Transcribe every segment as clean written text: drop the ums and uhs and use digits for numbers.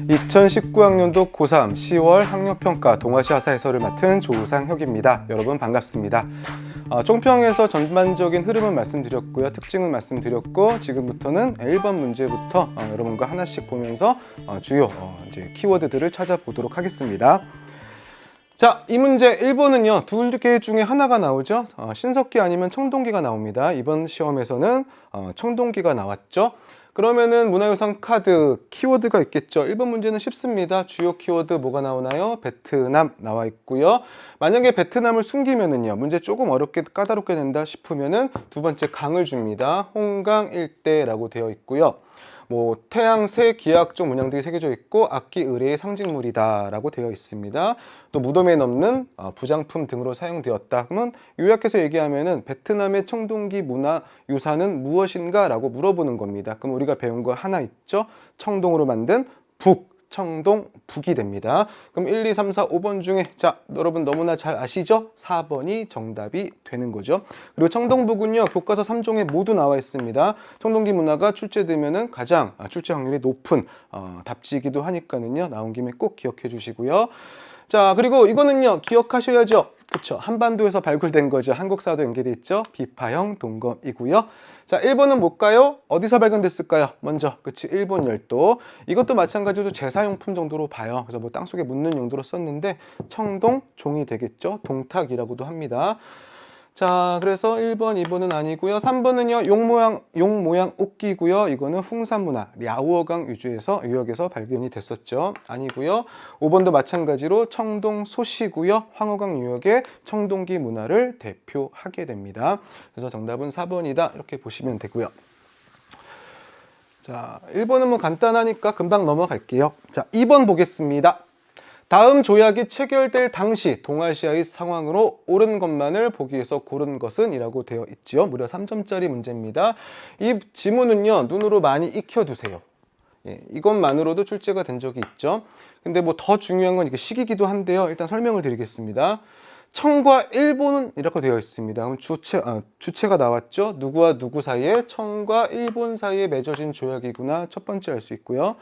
2019학년도 고3 10월 학력평가 동아시아사 해설을 맡은 조상혁입니다. 여러분 반갑습니다. 총평에서 전반적인 흐름은 말씀드렸고요. 특징은 말씀드렸고 지금부터는 1번 문제부터 여러분과 하나씩 보면서 주요 이제 키워드들을 찾아보도록 하겠습니다. 자, 이 문제 1번은요. 두 개 중에 하나가 나오죠. 신석기 아니면 청동기가 나옵니다. 이번 시험에서는 청동기가 나왔죠. 그러면은 문화유산 카드 키워드가 있겠죠. 1번 문제는 쉽습니다. 주요 키워드 뭐가 나오나요? 베트남 나와 있고요. 만약에 베트남을 숨기면은요. 문제 조금 어렵게 까다롭게 낸다 싶으면은 두 번째 강을 줍니다. 홍강 일대라고 되어 있고요. 뭐 태양, 새, 기하학적 문양들이 새겨져 있고 악기, 의뢰의 상징물이다 라고 되어 있습니다. 또 무덤에 넣는 부장품 등으로 사용되었다. 그러면 요약해서 얘기하면은 베트남의 청동기 문화 유산은 무엇인가 라고 물어보는 겁니다. 그럼 우리가 배운 거 하나 있죠? 청동으로 만든 청동 북이 됩니다. 그럼 1, 2, 3, 4, 5번 중에 자 여러분 너무나 잘 아시죠? 4번이 정답이 되는 거죠. 그리고 청동북은요 교과서 3종에 모두 나와 있습니다. 청동기 문화가 출제되면은 가장 출제 확률이 높은 답지이기도 하니까는요 나온 김에 꼭 기억해 주시고요. 자 그리고 이거는요 기억하셔야죠. 그렇죠. 한반도에서 발굴된 거죠. 한국사도 연계돼 있죠. 비파형 동검이고요. 자, 1번은 뭘까요? 어디서 발견됐을까요? 먼저, 그치, 일본 열도. 이것도 마찬가지로 제사용품 정도로 봐요. 그래서 뭐 땅속에 묻는 용도로 썼는데 청동, 종이 되겠죠? 동탁이라고도 합니다. 자, 그래서 1번, 2번은 아니고요. 3번은요, 용 모양 옷기고요. 이거는 풍산문화, 랴오어강 유역에서 발견이 됐었죠. 아니고요. 5번도 마찬가지로 청동 소시고요. 황허강 유역의 청동기 문화를 대표하게 됩니다. 그래서 정답은 4번이다. 이렇게 보시면 되고요. 자, 1번은 뭐 간단하니까 금방 넘어갈게요. 자, 2번 보겠습니다. 다음 조약이 체결될 당시 동아시아의 상황으로 옳은 것만을 보기 위해서 고른 것은 이라고 되어 있죠. 무려 3점짜리 문제입니다. 이 지문은요 눈으로 많이 익혀두세요. 예, 이것만으로도 출제가 된 적이 있죠. 근데 뭐 더 중요한 건 이게 시기이기도 한데요. 일단 설명을 드리겠습니다. 청과 일본은 이렇게 되어 있습니다. 그럼 주체가 나왔죠. 누구와 누구 사이에? 청과 일본 사이에 맺어진 조약이구나. 첫 번째 알 수 있고요.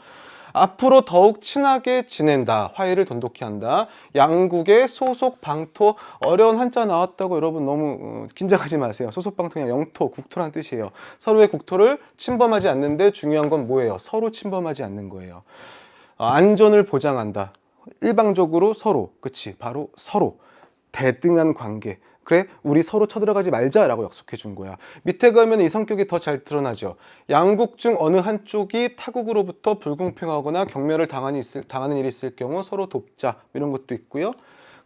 앞으로 더욱 친하게 지낸다. 화해를 돈독히 한다. 양국의 소속 방토. 어려운 한자 나왔다고 여러분 너무 긴장하지 마세요. 소속 방토는 영토, 국토란 뜻이에요. 서로의 국토를 침범하지 않는데 중요한 건 뭐예요? 서로 침범하지 않는 거예요. 안전을 보장한다. 일방적으로 서로, 그치? 바로 서로. 대등한 관계. 그래 우리 서로 쳐들어가지 말자라고 약속해 준 거야. 밑에 가면 이 성격이 더 잘 드러나죠. 양국 중 어느 한쪽이 타국으로부터 불공평하거나 경멸을 당하는 일이 있을 경우 서로 돕자 이런 것도 있고요.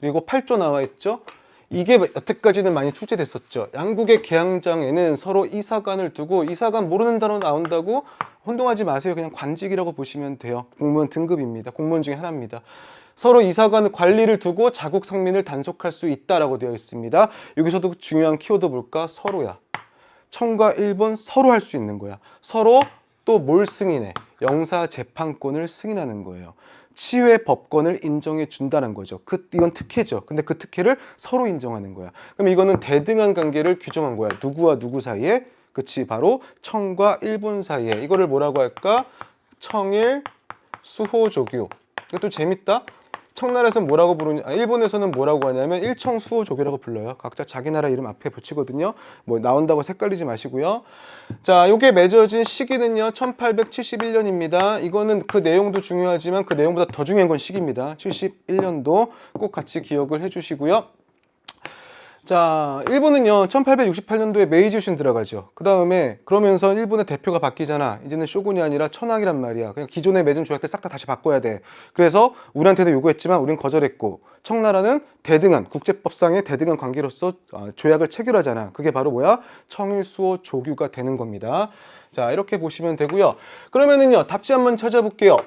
그리고 8조 나와 있죠. 이게 여태까지는 많이 출제됐었죠. 양국의 계양장에는 서로 이사관을 두고 이사관 모르는 단어 나온다고 혼동하지 마세요. 그냥 관직이라고 보시면 돼요. 공무원 등급입니다. 공무원 중에 하나입니다. 서로 이사관 관리를 두고 자국 상민을 단속할 수 있다라고 되어 있습니다. 여기서도 중요한 키워드 볼까? 서로야. 청과 일본 서로 할 수 있는 거야. 서로 또 뭘 승인해? 영사 재판권을 승인하는 거예요. 치외 법권을 인정해 준다는 거죠. 이건 특혜죠. 근데 그 특혜를 서로 인정하는 거야. 그럼 이거는 대등한 관계를 규정한 거야. 누구와 누구 사이에? 그치, 바로 청과 일본 사이에. 이거를 뭐라고 할까? 청일 수호조교. 이것도 재밌다. 청나라에서는 뭐라고 부르냐? 일본에서는 뭐라고 하냐면 일청수호조교라고 불러요. 각자 자기 나라 이름 앞에 붙이거든요. 뭐 나온다고 헷갈리지 마시고요. 자, 요게 맺어진 시기는요 1871년입니다. 이거는 그 내용도 중요하지만 그 내용보다 더 중요한 건 시기입니다. 71년도 꼭 같이 기억을 해주시고요. 자, 일본은요 1868년도에 메이지 유신 들어가죠. 그 다음에 그러면서 일본의 대표가 바뀌잖아. 이제는 쇼군이 아니라 천황이란 말이야. 그냥 기존에 맺은 조약들 싹 다 다시 바꿔야 돼. 그래서 우리한테도 요구했지만 우린 거절했고, 청나라는 대등한 국제법상의 대등한 관계로서 조약을 체결하잖아. 그게 바로 뭐야? 청일수호 조규가 되는 겁니다. 자, 이렇게 보시면 되고요. 그러면은요 답지 한번 찾아볼게요.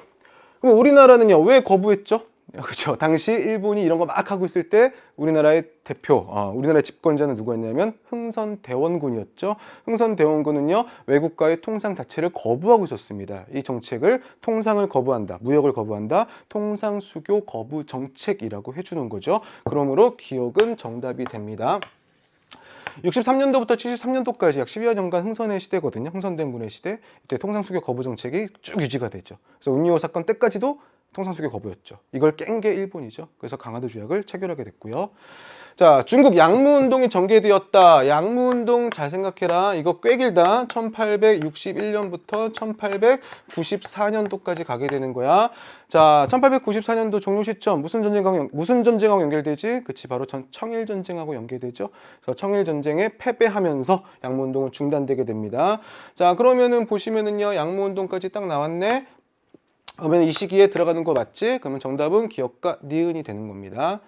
그럼 우리나라는요 왜 거부했죠? 그렇죠. 당시 일본이 이런 거 막 하고 있을 때 우리나라의 대표, 우리나라의 집권자는 누구였냐면 흥선대원군이었죠. 흥선대원군은요 외국과의 통상 자체를 거부하고 있었습니다. 이 정책을 통상을 거부한다, 무역을 거부한다, 통상수교 거부 정책이라고 해주는 거죠. 그러므로 기억은 정답이 됩니다. 63년도부터 73년도까지 약 10여 년간 흥선의 시대거든요. 흥선대원군의 시대. 이때 통상수교 거부 정책이 쭉 유지가 되죠. 그래서 운이호 사건 때까지도 통상수교 거부였죠. 이걸 깬 게 일본이죠. 그래서 강화도 조약을 체결하게 됐고요. 자, 중국 양무운동이 전개되었다. 양무운동 잘 생각해라. 이거 꽤 길다. 1861년부터 1894년도까지 가게 되는 거야. 자, 1894년도 종료 시점 무슨 전쟁하고 연결되지? 그치, 바로 청일 전쟁하고 연결되죠. 그래서 청일 전쟁에 패배하면서 양무운동은 중단되게 됩니다. 자, 그러면은 보시면은요, 양무운동까지 딱 나왔네. 그러면 이 시기에 들어가는 거 맞지? 그러면 정답은 기역과 니은이 되는 겁니다.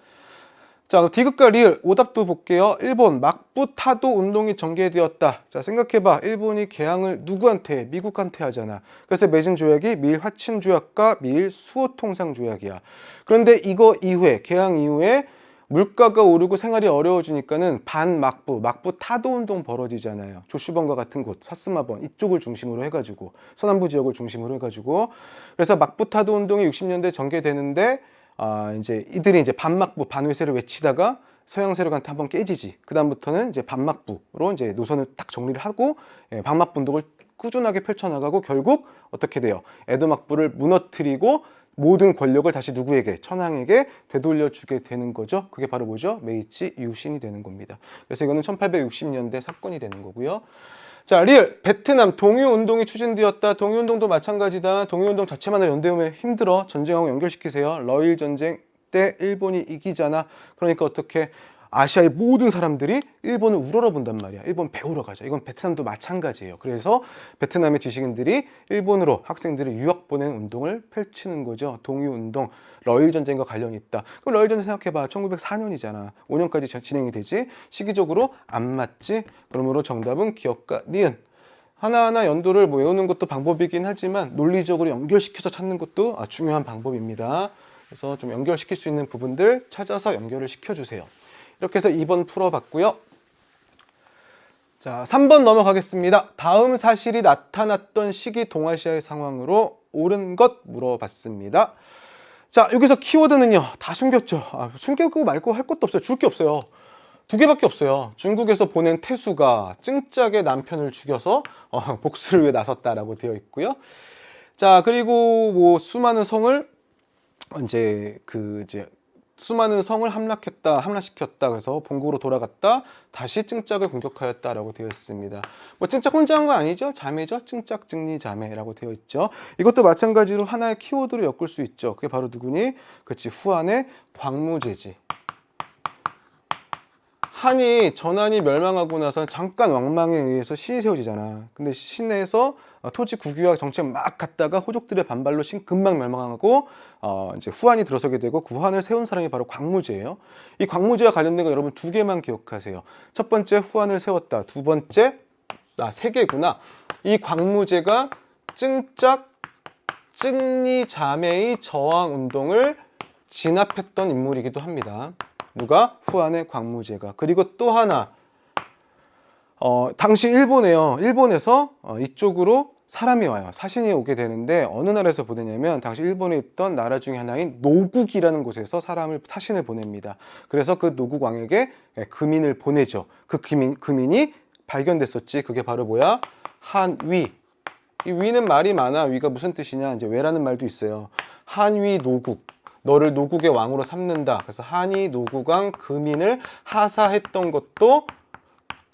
자, 디귿과 리을 오답도 볼게요. 1번 막부 타도 운동이 전개되었다. 자, 생각해봐. 일본이 개항을 누구한테? 미국한테 하잖아. 그래서 맺은 조약이 미일 화친 조약과 미일 수호 통상 조약이야. 그런데 이거 이후에 개항 이후에 물가가 오르고 생활이 어려워지니까는 반막부, 막부 타도 운동 벌어지잖아요. 조슈번과 같은 곳, 사스마번 이쪽을 중심으로 해가지고 서남부 지역을 중심으로 해가지고 그래서 막부 타도 운동이 60년대 전개되는데 이제 이들이 이제 반막부, 반외세를 외치다가 서양 세력한테 한번 깨지지. 그 다음부터는 이제 반막부로 이제 노선을 딱 정리를 하고 반막부 운동을 꾸준하게 펼쳐나가고 결국 어떻게 돼요? 에도 막부를 무너뜨리고 모든 권력을 다시 누구에게? 천황에게 되돌려주게 되는 거죠. 그게 바로 뭐죠? 메이치 유신이 되는 겁니다. 그래서 이거는 1860년대 사건이 되는 거고요. 자, 리을 베트남 동유운동이 추진되었다. 동유운동도 마찬가지다. 동유운동 자체만을 연대하면 힘들어. 전쟁하고 연결시키세요. 러일 전쟁 때 일본이 이기잖아. 그러니까 어떻게 아시아의 모든 사람들이 일본을 우러러 본단 말이야. 일본 배우러 가자. 이건 베트남도 마찬가지예요. 그래서 베트남의 지식인들이 일본으로 학생들을 유학 보내는 운동을 펼치는 거죠. 동유운동, 러일 전쟁과 관련이 있다. 그럼 러일 전쟁 생각해봐. 1904년이잖아. 5년까지 진행이 되지. 시기적으로 안 맞지. 그러므로 정답은 기역과 니은. 하나하나 연도를 외우는 것도 방법이긴 하지만 논리적으로 연결시켜서 찾는 것도 중요한 방법입니다. 그래서 좀 연결시킬 수 있는 부분들 찾아서 연결을 시켜주세요. 이렇게 해서 2번 풀어봤고요. 자, 3번 넘어가겠습니다. 다음 사실이 나타났던 시기 동아시아의 상황으로 옳은 것 물어봤습니다. 자, 여기서 키워드는요, 다 숨겼죠. 숨기고 말고 할 것도 없어요. 줄 게 없어요. 두 개밖에 없어요. 중국에서 보낸 태수가 찡짝의 남편을 죽여서 복수를 위해 나섰다라고 되어 있고요. 자, 그리고 뭐 수많은 성을 수많은 성을 함락시켰다. 그래서 본국으로 돌아갔다. 다시 찡짝을 공격하였다라고 되어 있습니다. 뭐 찡짝 혼자 한 거 아니죠? 자매죠? 찡짝 증리 자매라고 되어 있죠. 이것도 마찬가지로 하나의 키워드로 엮을 수 있죠. 그게 바로 누구니? 그렇지, 후한의 광무제지. 한이 전한이 멸망하고 나서 잠깐 왕망에 의해서 신이 세워지잖아. 근데 신에서 토지 국유화 정책 막 갔다가 호족들의 반발로 신 금방 멸망하고 이제 후한이 들어서게 되고 그 후한을 세운 사람이 바로 광무제예요. 이 광무제와 관련된 거 여러분 두 개만 기억하세요. 첫 번째 후한을 세웠다. 두 번째 세 개구나. 이 광무제가 찡짝 증리 자매의 저항 운동을 진압했던 인물이기도 합니다. 누가? 후한의 광무제가. 그리고 또 하나 당시 일본에서 이쪽으로 사람이 와요. 사신이 오게 되는데 어느 나라에서 보내냐면 당시 일본에 있던 나라 중에 하나인 노국이라는 곳에서 사신을 보냅니다. 그래서 그 노국 왕에게 금인을 보내죠. 그 금인이 발견됐었지. 그게 바로 뭐야? 한위. 이 위는 말이 많아. 위가 무슨 뜻이냐? 이제 왜라는 말도 있어요. 한위 노국. 너를 노국의 왕으로 삼는다. 그래서 한이 노국왕 금인을 하사했던 것도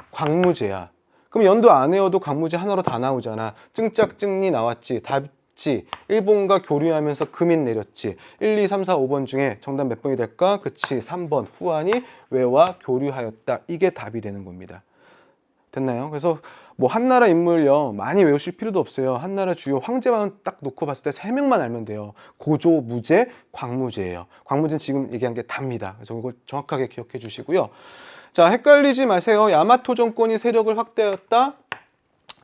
광무제야. 그럼 연도 안 외워도 광무제 하나로 다 나오잖아. 찡짝증리 나왔지. 답지. 일본과 교류하면서 금인 내렸지. 1, 2, 3, 4, 5번 중에 정답 몇 번이 될까? 그치. 3번. 후한이 외와 교류하였다. 이게 답이 되는 겁니다. 됐나요? 그래서 뭐 한나라 인물요 많이 외우실 필요도 없어요. 한나라 주요 황제만 딱 놓고 봤을 때 3명만 알면 돼요. 고조, 무제, 광무제예요. 광무제는 지금 얘기한 게 답니다. 그래서 이걸 정확하게 기억해 주시고요. 자, 헷갈리지 마세요. 야마토 정권이 세력을 확대하였다.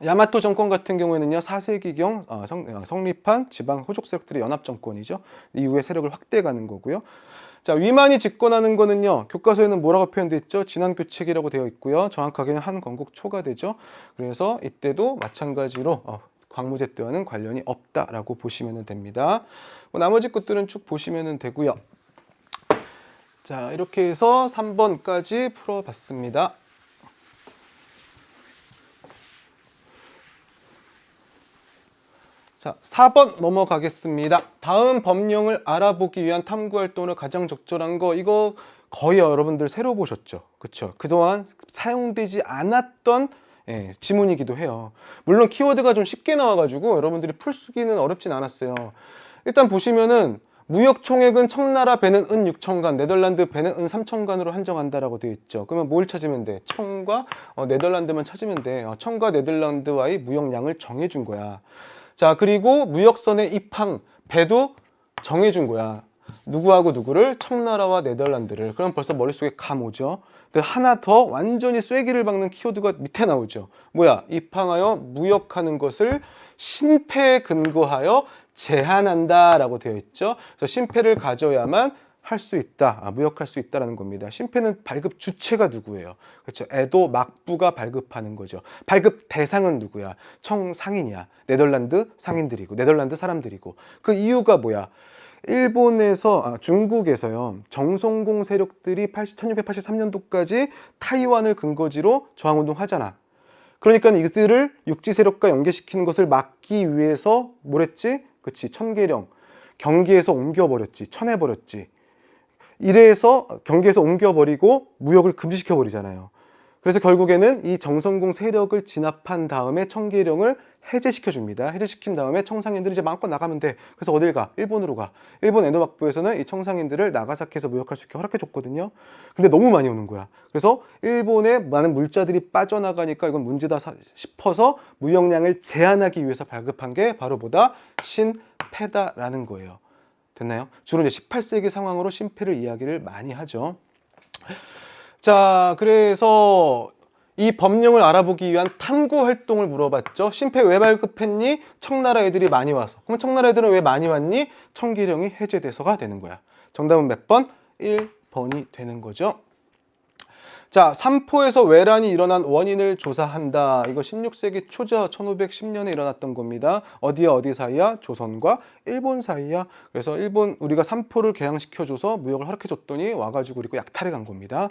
야마토 정권 같은 경우에는요 4세기경 성립한 지방 호족 세력들의 연합 정권이죠. 이후에 세력을 확대해가는 거고요. 자, 위만이 집권하는 거는요 교과서에는 뭐라고 표현되어 있죠? 진앙교책이라고 되어 있고요. 정확하게는 한건국 초가 되죠. 그래서 이때도 마찬가지로 광무제 때와는 관련이 없다라고 보시면 됩니다. 뭐 나머지 것들은 쭉 보시면 되고요. 자, 이렇게 해서 3번까지 풀어봤습니다. 자, 4번 넘어가겠습니다. 다음 법령을 알아보기 위한 탐구 활동으로 가장 적절한 거, 이거 거의 여러분들 새로 보셨죠? 그쵸? 그동안 사용되지 않았던 지문이기도 해요. 물론 키워드가 좀 쉽게 나와가지고 여러분들이 풀수기는 어렵진 않았어요. 일단 보시면은 무역 총액은 청나라 배는 은 6천간, 네덜란드 배는 은 3천간으로 한정한다라고 되어 있죠. 그러면 뭘 찾으면 돼? 청과 네덜란드만 찾으면 돼. 청과 네덜란드와의 무역량을 정해준 거야. 자, 그리고 무역선의 입항, 배도 정해준 거야. 누구하고 누구를? 청나라와 네덜란드를. 그럼 벌써 머릿속에 감 오죠. 근데 하나 더 완전히 쐐기를 박는 키워드가 밑에 나오죠. 뭐야? 입항하여 무역하는 것을 신패에 근거하여 제한한다 라고 되어 있죠. 그래서 신패를 가져야만 할 수 있다, 무역할 수 있다라는 겁니다. 신패는 발급 주체가 누구예요? 그렇죠. 에도 막부가 발급하는 거죠. 발급 대상은 누구야? 청상인이야. 네덜란드 상인들이고, 네덜란드 사람들이고. 그 이유가 뭐야? 일본에서, 중국에서요, 정성공 세력들이 1683년도까지 타이완을 근거지로 저항운동 하잖아. 그러니까 이들을 육지 세력과 연계시키는 것을 막기 위해서 뭘 했지? 그치, 천계령. 경기에서 옮겨버렸지. 쳐내버렸지. 이래서 경기에서 옮겨버리고 무역을 금지시켜버리잖아요. 그래서 결국에는 이 정성공 세력을 진압한 다음에 청계령을 해제시켜줍니다. 해제시킨 다음에 청상인들이 이제 마음껏 나가면 돼. 그래서 어딜 가? 일본으로 가. 일본 에도 막부에서는 이 청상인들을 나가사키에서 무역할 수 있게 허락해줬거든요. 근데 너무 많이 오는 거야. 그래서 일본에 많은 물자들이 빠져나가니까 이건 문제다 싶어서 무역량을 제한하기 위해서 발급한 게 바로 뭐다? 신패다라는 거예요. 됐나요? 주로 이제 18세기 상황으로 신패를 이야기를 많이 하죠. 자, 그래서 이 법령을 알아보기 위한 탐구 활동을 물어봤죠. 신패 왜 발급했니? 청나라 애들이 많이 와서. 그럼 청나라 애들은 왜 많이 왔니? 청계령이 해제돼서가 되는 거야. 정답은 몇 번? 1번이 되는 거죠. 자, 삼포에서 외란이 일어난 원인을 조사한다. 이거 16세기 초죠. 1510년에 일어났던 겁니다. 어디야 어디 사이야? 조선과 일본 사이야. 그래서 일본 우리가 삼포를 개항시켜줘서 무역을 허락해줬더니 와가지고 그리고 약탈해 간 겁니다.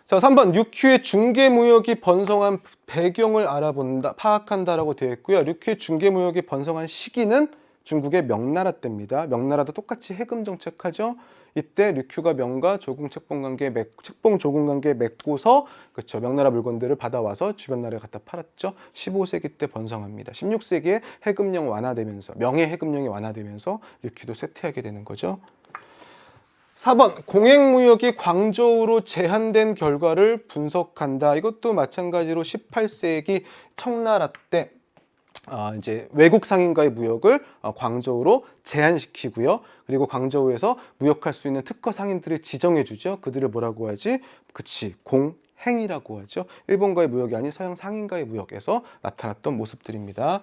자, 3번 류큐의 중개무역이 번성한 배경을 알아본다, 파악한다라고 되어 있고요. 류큐의 중개무역이 번성한 시기는 중국의 명나라 때입니다. 명나라도 똑같이 해금 정책하죠. 이때 류큐가 명과 조공 책봉 관계 책봉 조공 관계 맺고서 그렇죠. 명나라 물건들을 받아와서 주변 나라에 갖다 팔았죠. 15세기 때 번성합니다. 16세기에 해금령 완화되면서 명예 해금령이 완화되면서 류큐도 쇠퇴하게 되는 거죠. 4번 공행무역이 광저우로 제한된 결과를 분석한다. 이것도 마찬가지로 18세기 청나라 때 이제 외국 상인과의 무역을 광저우로 제한시키고요. 그리고 광저우에서 무역할 수 있는 특허 상인들을 지정해 주죠. 그들을 뭐라고 하지? 그치, 공행이라고 하죠. 일본과의 무역이 아닌 서양 상인과의 무역에서 나타났던 모습들입니다.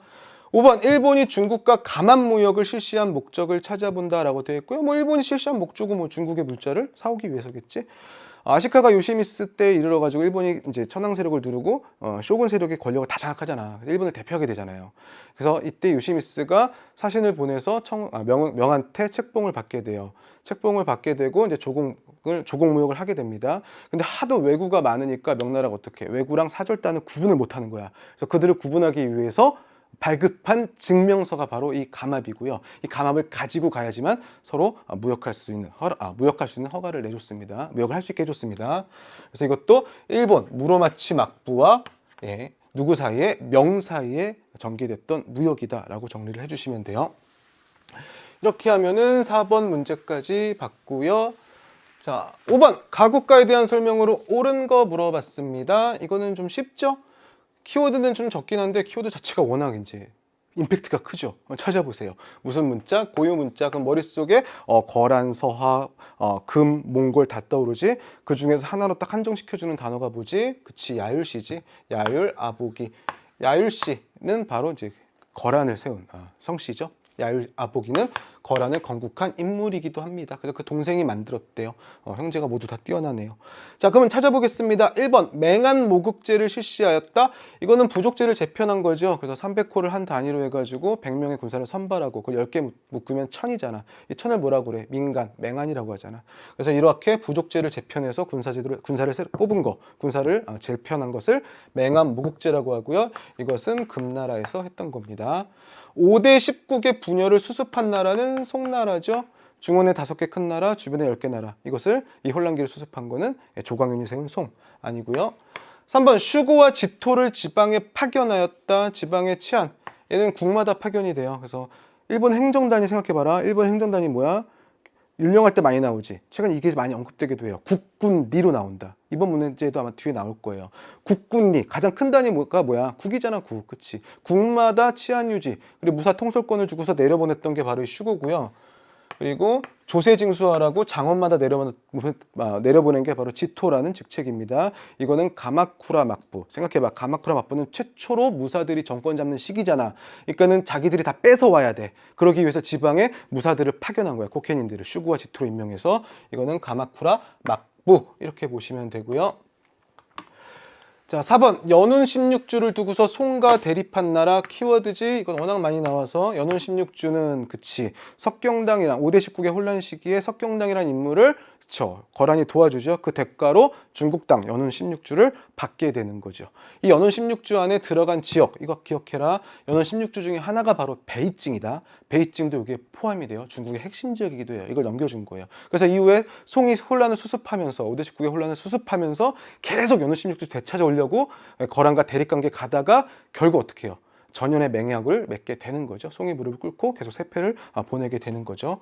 5번 일본이 중국과 감한 무역을 실시한 목적을 찾아본다라고 되어 있고요. 뭐 일본이 실시한 목적은 뭐 중국의 물자를 사오기 위해서겠지. 아시카가 요시미스 때 이르러 가지고 일본이 이제 천황 세력을 누르고 쇼군 세력의 권력을 다 장악하잖아. 일본을 대표하게 되잖아요. 그래서 이때 요시미스가 사신을 보내서 명한테 책봉을 받게 돼요. 책봉을 받게 되고 이제 조공 무역을 하게 됩니다. 근데 하도 왜구가 많으니까 명나라가 어떻게 왜구랑 사절단은 구분을 못 하는 거야. 그래서 그들을 구분하기 위해서 발급한 증명서가 바로 이 감압이고요. 이 감압을 가지고 가야지만 서로 무역할 수 있는 허가를 내줬습니다. 무역을 할 수 있게 해줬습니다. 그래서 이것도 일본 무로마치 막부와 누구 사이에? 명 사이에 전개됐던 무역이다라고 정리를 해주시면 돼요. 이렇게 하면은 4번 문제까지 봤고요. 자, 5번 가국가에 대한 설명으로 옳은 거 물어봤습니다. 이거는 좀 쉽죠? 키워드는 좀 적긴 한데 키워드 자체가 워낙 이제 임팩트가 크죠. 찾아보세요. 무슨 문자? 고유 문자. 그럼 머릿속에 거란, 서화, 금, 몽골 다 떠오르지? 그 중에서 하나로 딱 한정시켜주는 단어가 뭐지? 그치, 야율시지. 야율, 아보기. 야율시는 바로 이제 거란을 세운 성씨죠. 야율, 아보기는 거란을 건국한 인물이기도 합니다. 그래서 그 동생이 만들었대요. 형제가 모두 다 뛰어나네요. 자, 그러면 찾아보겠습니다. 1번 맹한 모국제를 실시하였다. 이거는 부족제를 재편한 거죠. 그래서 300호를 한 단위로 해가지고 100명의 군사를 선발하고 그걸 10개 묶으면 1000이잖아. 이 1000을 뭐라고 그래? 민간, 맹한이라고 하잖아. 그래서 이렇게 부족제를 재편해서 군사를 새로 뽑은 거, 군사를 재편한 것을 맹한 모국제라고 하고요. 이것은 금나라에서 했던 겁니다. 5대 19개 분열을 수습한 나라는 송나라죠. 중원에 5개 큰 나라, 주변에 10개 나라. 이것을 이 혼란기를 수습한 거는 조광윤이 세운 송 아니고요. 3번 슈고와 지토를 지방에 파견하였다. 지방의 치안. 얘는 국마다 파견이 돼요. 그래서 일본 행정단위 생각해봐라. 일본 행정단위 뭐야? 율령할 때 많이 나오지. 최근 이게 많이 언급되기도 해요. 국군리로 나온다. 이번 문제도 아마 뒤에 나올 거예요. 국군리 가장 큰 단위가 뭐야? 국이잖아. 국. 그치? 국마다 치안 유지 그리고 무사 통솔권을 주고서 내려보냈던 게 바로 이 슈고고요. 그리고 조세징수하라고 장원마다 내려보낸 게 바로 지토라는 직책입니다. 이거는 가마쿠라 막부. 생각해봐. 가마쿠라 막부는 최초로 무사들이 정권 잡는 시기잖아. 그러니까는 자기들이 다 뺏어와야 돼. 그러기 위해서 지방에 무사들을 파견한 거야. 코케닌들을 슈구와 지토로 임명해서. 이거는 가마쿠라 막부 이렇게 보시면 되고요. 자, 4번 연운 16주를 두고서 송과 대립한 나라 키워드지. 이건 워낙 많이 나와서 연운 16주는 그치 석경당이랑 5대 19개 혼란 시기에 석경당이라는 인물을 거란이 도와주죠. 그 대가로 중국당 연운 16주를 받게 되는 거죠. 이 연운 16주 안에 들어간 지역 이거 기억해라. 연운 16주 중에 하나가 바로 베이징이다. 베이징도 여기에 포함이 돼요. 중국의 핵심 지역이기도 해요. 이걸 넘겨준 거예요. 그래서 이후에 송이 혼란을 수습하면서 5대 19개 혼란을 수습하면서 계속 연운 16주 되찾아오려고 거란과 대립관계 가다가 결국 어떻게 해요? 전연의 맹약을 맺게 되는 거죠. 송이 무릎을 꿇고 계속 세패를 보내게 되는 거죠.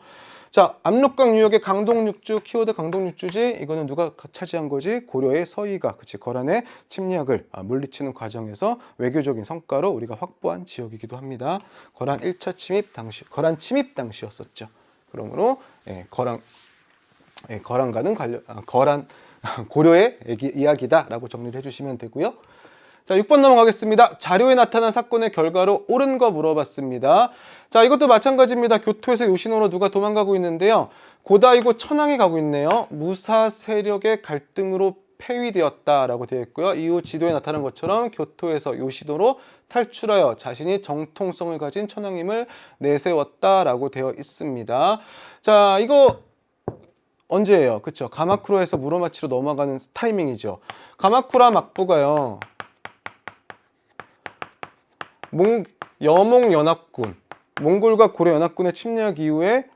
자, 압록강 유역의 강동육주, 키워드 강동육주지. 이거는 누가 차지한 거지? 고려의 서희가 그치 거란의 침략을 물리치는 과정에서 외교적인 성과로 우리가 확보한 지역이기도 합니다. 거란 1차 침입 당시, 거란 침입 당시였었죠. 그러므로 거란과는 거란 고려의 이야기다라고 정리를 해주시면 되고요. 자, 6번 넘어가겠습니다. 자료에 나타난 사건의 결과로 옳은 거 물어봤습니다. 자, 이것도 마찬가지입니다. 교토에서 요시노로 누가 도망가고 있는데요. 고다이고 천황이 가고 있네요. 무사 세력의 갈등으로 폐위되었다라고 되어 있고요. 이후 지도에 나타난 것처럼 교토에서 요시노로 탈출하여 자신이 정통성을 가진 천황임을 내세웠다라고 되어 있습니다. 자, 이거 언제예요? 그쵸? 가마쿠라에서 무로마치로 넘어가는 타이밍이죠. 가마쿠라 막부가요. 여몽연합군, 몽골과 고려 연합군의 침략 이후에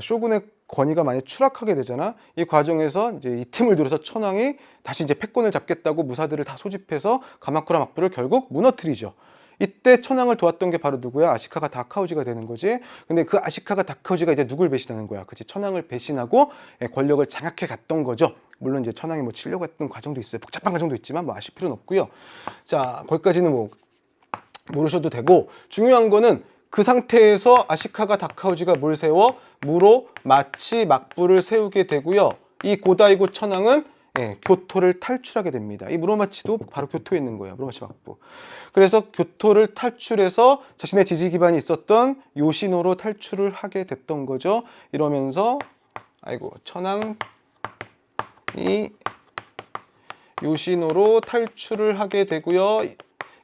쇼군의 권위가 많이 추락하게 되잖아. 이 과정에서 이제 이 틈을 노려서 천황이 다시 이제 패권을 잡겠다고 무사들을 다 소집해서 가마쿠라 막부를 결국 무너뜨리죠. 이때 천황을 도왔던 게 바로 누구야? 아시카가 다카오지가 되는 거지. 근데 그 아시카가 다카오지가 이제 누굴 배신하는 거야? 그치? 천황을 배신하고 권력을 장악해 갔던 거죠. 물론 이제 천황이 뭐 치려고 했던 과정도 있어요. 복잡한 과정도 있지만 뭐 아실 필요는 없고요. 자, 거기까지는 뭐 모르셔도 되고, 중요한 거는 그 상태에서 아시카가 다카오지가 뭘 세워? 무로, 마치, 막부를 세우게 되고요. 이 고다이고 천황은 교토를 탈출하게 됩니다. 이 무로마치도 바로 교토에 있는 거예요. 무로마치 막부. 그래서 교토를 탈출해서 자신의 지지 기반이 있었던 요시노로 탈출을 하게 됐던 거죠. 이러면서 천황이 요시노로 탈출을 하게 되고요.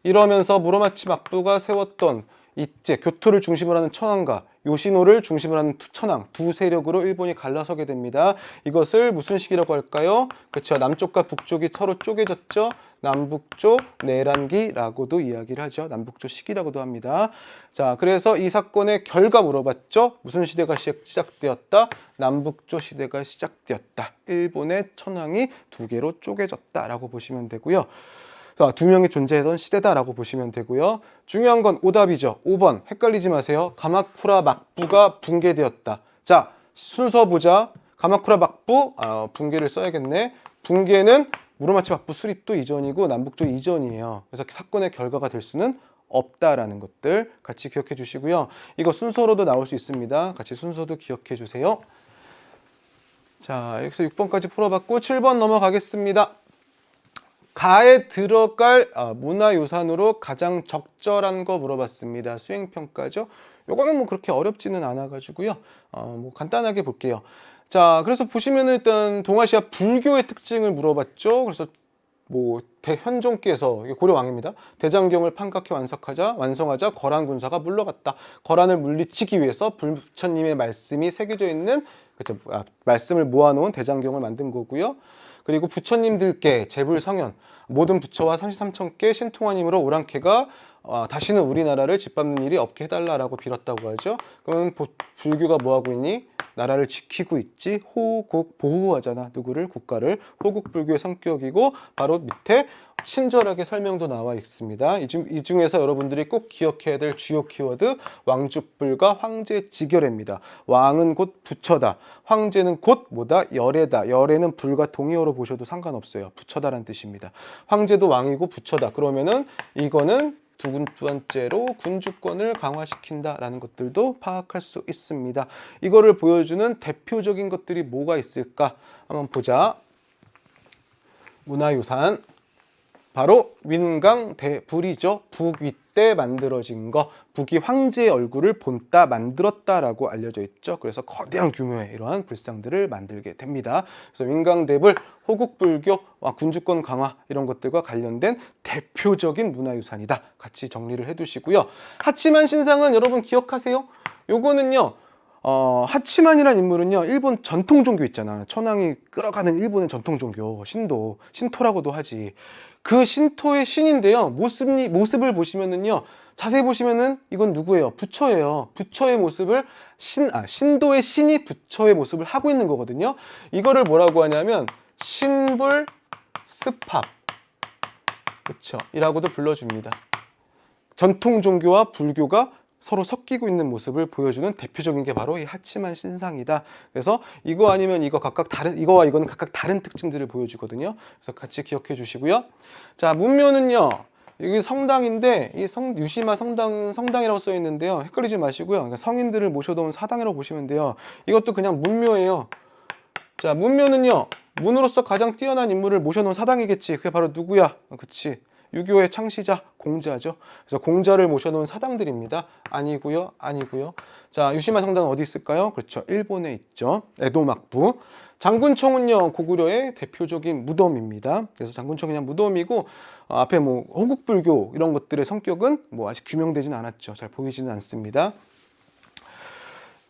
이러면서 무로마치 막부가 세웠던 이제 교토를 중심으로 하는 천황과 요시노를 중심으로 하는 천황 두 세력으로 일본이 갈라서게 됩니다. 이것을 무슨 시기라고 할까요? 그렇죠. 남쪽과 북쪽이 서로 쪼개졌죠. 남북조 내란기라고도 이야기를 하죠. 남북조 시기라고도 합니다. 자, 그래서 이 사건의 결과 물어봤죠. 무슨 시대가 시작되었다? 남북조 시대가 시작되었다. 일본의 천황이 두 개로 쪼개졌다라고 보시면 되고요. 자, 두 명이 존재하던 시대다라고 보시면 되고요. 중요한 건 오답이죠. 5번 헷갈리지 마세요. 가마쿠라 막부가 붕괴되었다. 자, 순서 보자. 가마쿠라 막부 붕괴를 써야겠네. 붕괴는 무로마치 막부 수립도 이전이고 남북조 이전이에요. 그래서 사건의 결과가 될 수는 없다라는 것들 같이 기억해 주시고요. 이거 순서로도 나올 수 있습니다. 같이 순서도 기억해 주세요. 자, 여기서 6번까지 풀어봤고 7번 넘어가겠습니다. 가에 들어갈 문화유산으로 가장 적절한 거 물어봤습니다. 수행평가죠. 요거는 뭐 그렇게 어렵지는 않아가지고요. 뭐 간단하게 볼게요. 자, 그래서 보시면은 일단 동아시아 불교의 특징을 물어봤죠. 그래서 뭐 현종께서 고려 왕입니다. 대장경을 판각해 완성하자 거란 군사가 물러갔다. 거란을 물리치기 위해서 부처님의 말씀이 새겨져 있는 말씀을 모아놓은 대장경을 만든 거고요. 그리고 부처님들께 제불성현 모든 부처와 33,000개 신통하님으로 오랑캐가 다시는 우리나라를 짓밟는 일이 없게 해달라라고 빌었다고 하죠. 그러면 불교가 뭐하고 있니? 나라를 지키고 있지. 호국 보호하잖아. 누구를? 국가를. 호국불교의 성격이고 바로 밑에 친절하게 설명도 나와 있습니다. 이 중에서 여러분들이 꼭 기억해야 될 주요 키워드 왕죽불과 황제지결입니다. 왕은 곧 부처다. 황제는 곧 뭐다? 열애다. 열애는 불과 동의어로 보셔도 상관없어요. 부처다라는 뜻입니다. 황제도 왕이고 부처다. 그러면은 이거는 두 번째로 군주권을 강화시킨다라는 것들도 파악할 수 있습니다. 이거를 보여주는 대표적인 것들이 뭐가 있을까? 한번 보자. 문화유산. 바로 윈강대불이죠. 북위 때 만들어진 거. 북이 황제의 얼굴을 본따 만들었다라고 알려져 있죠. 그래서 거대한 규모의 이러한 불상들을 만들게 됩니다. 그래서 윈강대불, 호국불교, 군주권 강화 이런 것들과 관련된 대표적인 문화유산이다. 같이 정리를 해두시고요. 하치만 신상은 여러분 기억하세요? 요거는요. 하치만이라는 인물은요, 일본 전통 종교 있잖아. 천황이 끌어가는 일본의 전통 종교, 신토라고도 하지. 그 신토의 신인데요. 모습을 보시면은요, 자세히 보시면은 이건 누구예요? 부처예요. 부처의 모습을 신도의 신이 부처의 모습을 하고 있는 거거든요. 이거를 뭐라고 하냐면 신불 스팝, 그쵸? 이라고도 불러줍니다. 전통 종교와 불교가 서로 섞이고 있는 모습을 보여주는 대표적인 게 바로 이 하치만 신상이다. 그래서 이거 아니면 이거 각각 이거와 이거는 각각 다른 특징들을 보여주거든요. 그래서 같이 기억해 주시고요. 자, 문묘는요. 여기 성당인데 이 유시마 성당이라고 써 있는데요. 헷갈리지 마시고요. 그러니까 성인들을 모셔놓은 사당이라고 보시면 돼요. 이것도 그냥 문묘예요. 자, 문묘는요. 문으로서 가장 뛰어난 인물을 모셔놓은 사당이겠지. 그게 바로 누구야? 그치. 유교의 창시자 공자죠. 그래서 공자를 모셔놓은 사당들입니다. 아니고요. 자, 유시마 성당은 어디 있을까요? 그렇죠. 일본에 있죠. 에도 막부. 장군총은요, 고구려의 대표적인 무덤입니다. 그래서 장군총 그냥 무덤이고 앞에 뭐 호국불교 이런 것들의 성격은 뭐 아직 규명되지는 않았죠. 잘 보이지는 않습니다.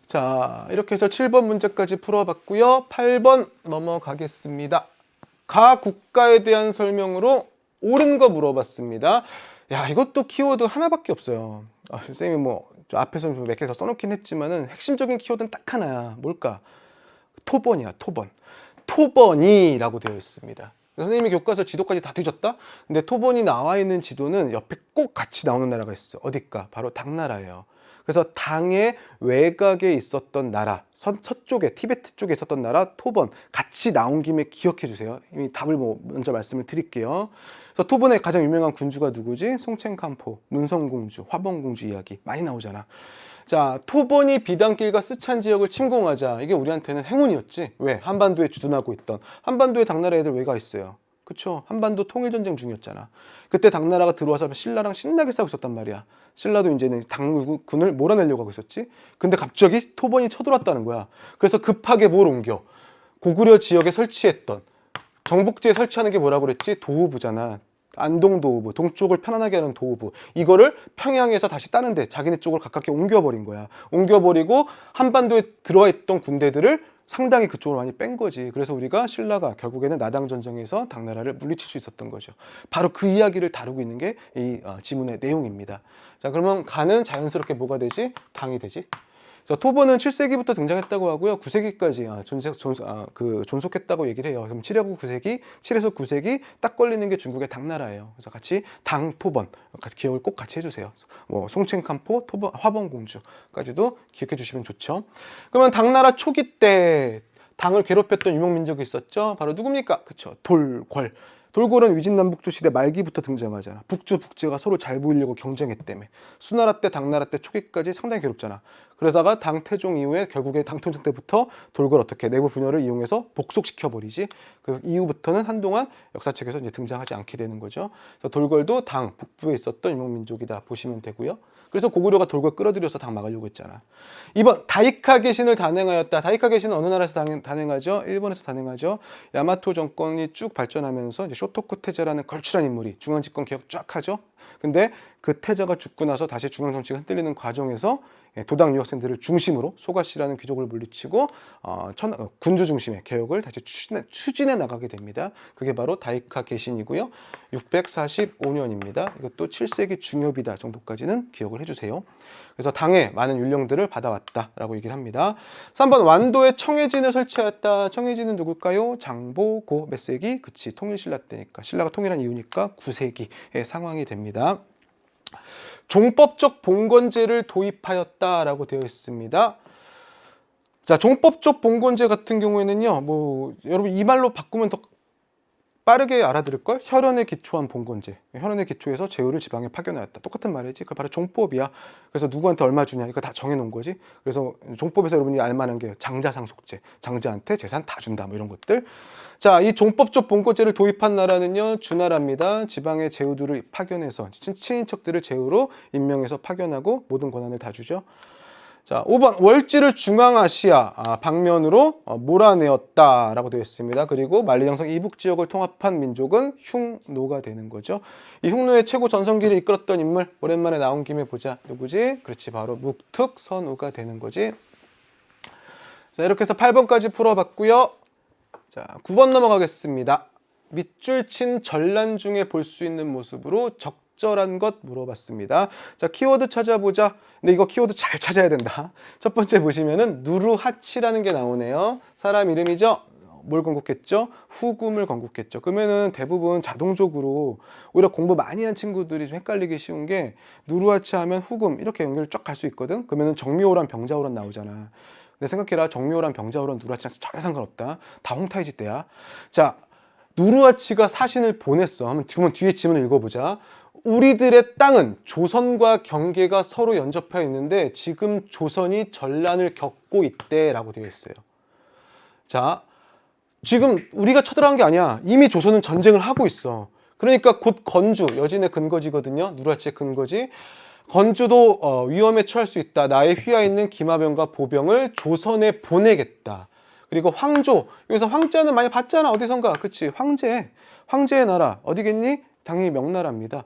자, 이렇게 해서 7번 문제까지 풀어봤고요. 8번 넘어가겠습니다. 가 국가에 대한 설명으로 옳은 거 물어봤습니다. 야, 이것도 키워드 하나밖에 없어요. 선생님이 뭐 앞에서 몇 개 더 써놓긴 했지만은 핵심적인 키워드는 딱 하나야. 뭘까? 토번이야, 토번. 토번이라고 되어 있습니다. 선생님이 교과서 지도까지 다 뒤졌다? 근데 토번이 나와 있는 지도는 옆에 꼭 같이 나오는 나라가 있어. 어딜까? 바로 당나라예요. 그래서 당의 외곽에 있었던 나라, 서쪽에 티베트 쪽에 있었던 나라 토번 같이 나온 김에 기억해 주세요. 이미 답을 먼저 말씀을 드릴게요. 그래서 토번의 가장 유명한 군주가 누구지? 송첸칸포, 문성공주, 화봉공주 이야기 많이 나오잖아. 자, 토번이 비단길과 스촨 지역을 침공하자. 이게 우리한테는 행운이었지. 왜? 한반도에 주둔하고 있던 당나라 애들 왜 가 있어요? 그쵸? 한반도 통일전쟁 중이었잖아. 그때 당나라가 들어와서 신라랑 신나게 싸우고 있었단 말이야. 신라도 이제는 당군을 몰아내려고 하고 있었지. 근데 갑자기 토번이 쳐들어왔다는 거야. 그래서 급하게 뭘 옮겨? 고구려 지역에 설치했던 정복지에 설치하는 게 뭐라고 그랬지? 도후부잖아. 안동 도후부, 동쪽을 편안하게 하는 도후부. 이거를 평양에서 다시 다른 데 자기네 쪽으로 가깝게 옮겨버린 거야. 옮겨버리고 한반도에 들어와 있던 군대들을 상당히 그쪽으로 많이 뺀 거지. 그래서 우리가 신라가 결국에는 나당 전쟁에서 당나라를 물리칠 수 있었던 거죠. 바로 그 이야기를 다루고 있는 게 이 지문의 내용입니다. 자, 그러면 가는 자연스럽게 뭐가 되지? 당이 되지. 그래서 토번은 7세기부터 등장했다고 하고요. 9세기까지 존속했다고 얘기를 해요. 그럼 7에서 9세기 딱 걸리는 게 중국의 당나라예요. 그래서 같이 당토번 기억을 꼭 같이 해주세요. 뭐 송첸칸포, 토번, 화번공주까지도 기억해 주시면 좋죠. 그러면 당나라 초기 때 당을 괴롭혔던 유목민족이 있었죠. 바로 누굽니까? 그쵸. 돌궐. 돌궐은 위진남북조 시대 말기부터 등장하잖아. 북주가 서로 잘 보이려고 경쟁했다며. 수나라 때, 당나라 때 초기까지 상당히 괴롭잖아. 그러다가 당태종 이후에 결국에 당토종 때부터 돌궐 어떻게 내부 분열을 이용해서 복속시켜버리지. 그 이후부터는 한동안 역사책에서 이제 등장하지 않게 되는 거죠. 그래서 돌궐도 당 북부에 있었던 유목민족이다 보시면 되고요. 그래서 고구려가 돌궐 끌어들여서 당 막으려고 했잖아. 이번 다이카 개신을 단행하였다. 다이카 개신은 어느 나라에서 단행하죠? 일본에서 단행하죠. 야마토 정권이 쭉 발전하면서 이제 쇼토쿠 태자라는 걸출한 인물이 중앙 집권 개혁 쫙 하죠. 근데 그 태자가 죽고 나서 다시 중앙 정치가 흔들리는 과정에서 도당 유학생들을 중심으로 소가씨라는 귀족을 물리치고 군주 중심의 개혁을 다시 추진해 나가게 됩니다. 그게 바로 다이카 개신이고요. 645년입니다. 이것도 7세기 중엽이다 정도까지는 기억을 해주세요. 그래서 당에 많은 율령들을 받아왔다라고 얘기를 합니다. 3번 완도에 청해진을 설치하였다. 청해진은 누굴까요? 장보고 몇 세기? 그치, 통일신라 때니까. 신라가 통일한 이유니까 9세기의 상황이 됩니다. 종법적 봉건제를 도입하였다라고 되어 있습니다. 자, 종법적 봉건제 같은 경우에는요, 뭐 여러분 이 말로 바꾸면 더 빠르게 알아들을걸? 혈연에 기초한 봉건제. 혈연에 기초해서 제후를 지방에 파견하였다. 똑같은 말이지. 그 바로 종법이야. 그래서 누구한테 얼마 주냐 이거 다 정해놓은 거지. 그래서 종법에서 여러분이 알만한 게 장자상속제. 장자한테 재산 다 준다 뭐 이런 것들. 자, 이 종법적 봉건제를 도입한 나라는요, 주나라입니다. 지방의 제후들을 파견해서 친인척들을 제후로 임명해서 파견하고 모든 권한을 다 주죠. 자, 5번 월지를 중앙아시아 방면으로 몰아내었다라고 되어 있습니다. 그리고 만리장성 이북 지역을 통합한 민족은 흉노가 되는 거죠. 이 흉노의 최고 전성기를 이끌었던 인물 오랜만에 나온 김에 보자. 누구지? 그렇지, 바로 묵특선우가 되는 거지. 자, 이렇게 해서 8번까지 풀어봤고요. 자, 9번 넘어가겠습니다. 밑줄 친 전란 중에 볼 수 있는 모습으로 적절한 것 물어봤습니다. 자, 키워드 찾아보자. 근데 이거 키워드 잘 찾아야 된다. 첫 번째 보시면은 누르하치라는 게 나오네요. 사람 이름이죠. 뭘 건국했죠? 후금을 건국했죠. 그러면은 대부분 자동적으로 오히려 공부 많이 한 친구들이 좀 헷갈리기 쉬운 게 누르하치 하면 후금 이렇게 연결 쫙 갈 수 있거든. 그러면은 정묘호란 병자호란 나오잖아. 근데 생각해라, 정묘호란 병자호란 누르하치랑 전혀 상관없다. 다 홍타이지 때야. 자, 누르하치가 사신을 보냈어. 그러면 뒤에 지문을 읽어보자. 우리들의 땅은 조선과 경계가 서로 연접해 있는데 지금 조선이 전란을 겪고 있대라고 되어 있어요. 자, 지금 우리가 쳐들어간 게 아니야. 이미 조선은 전쟁을 하고 있어. 그러니까 곧 건주, 여진의 근거지거든요. 누르하치의 근거지. 건주도 위험에 처할 수 있다. 나의 휘하 있는 기마병과 보병을 조선에 보내겠다. 그리고 황조, 여기서 황자는 많이 봤잖아. 어디선가. 그치, 황제의 나라 어디겠니? 당연히 명나라입니다.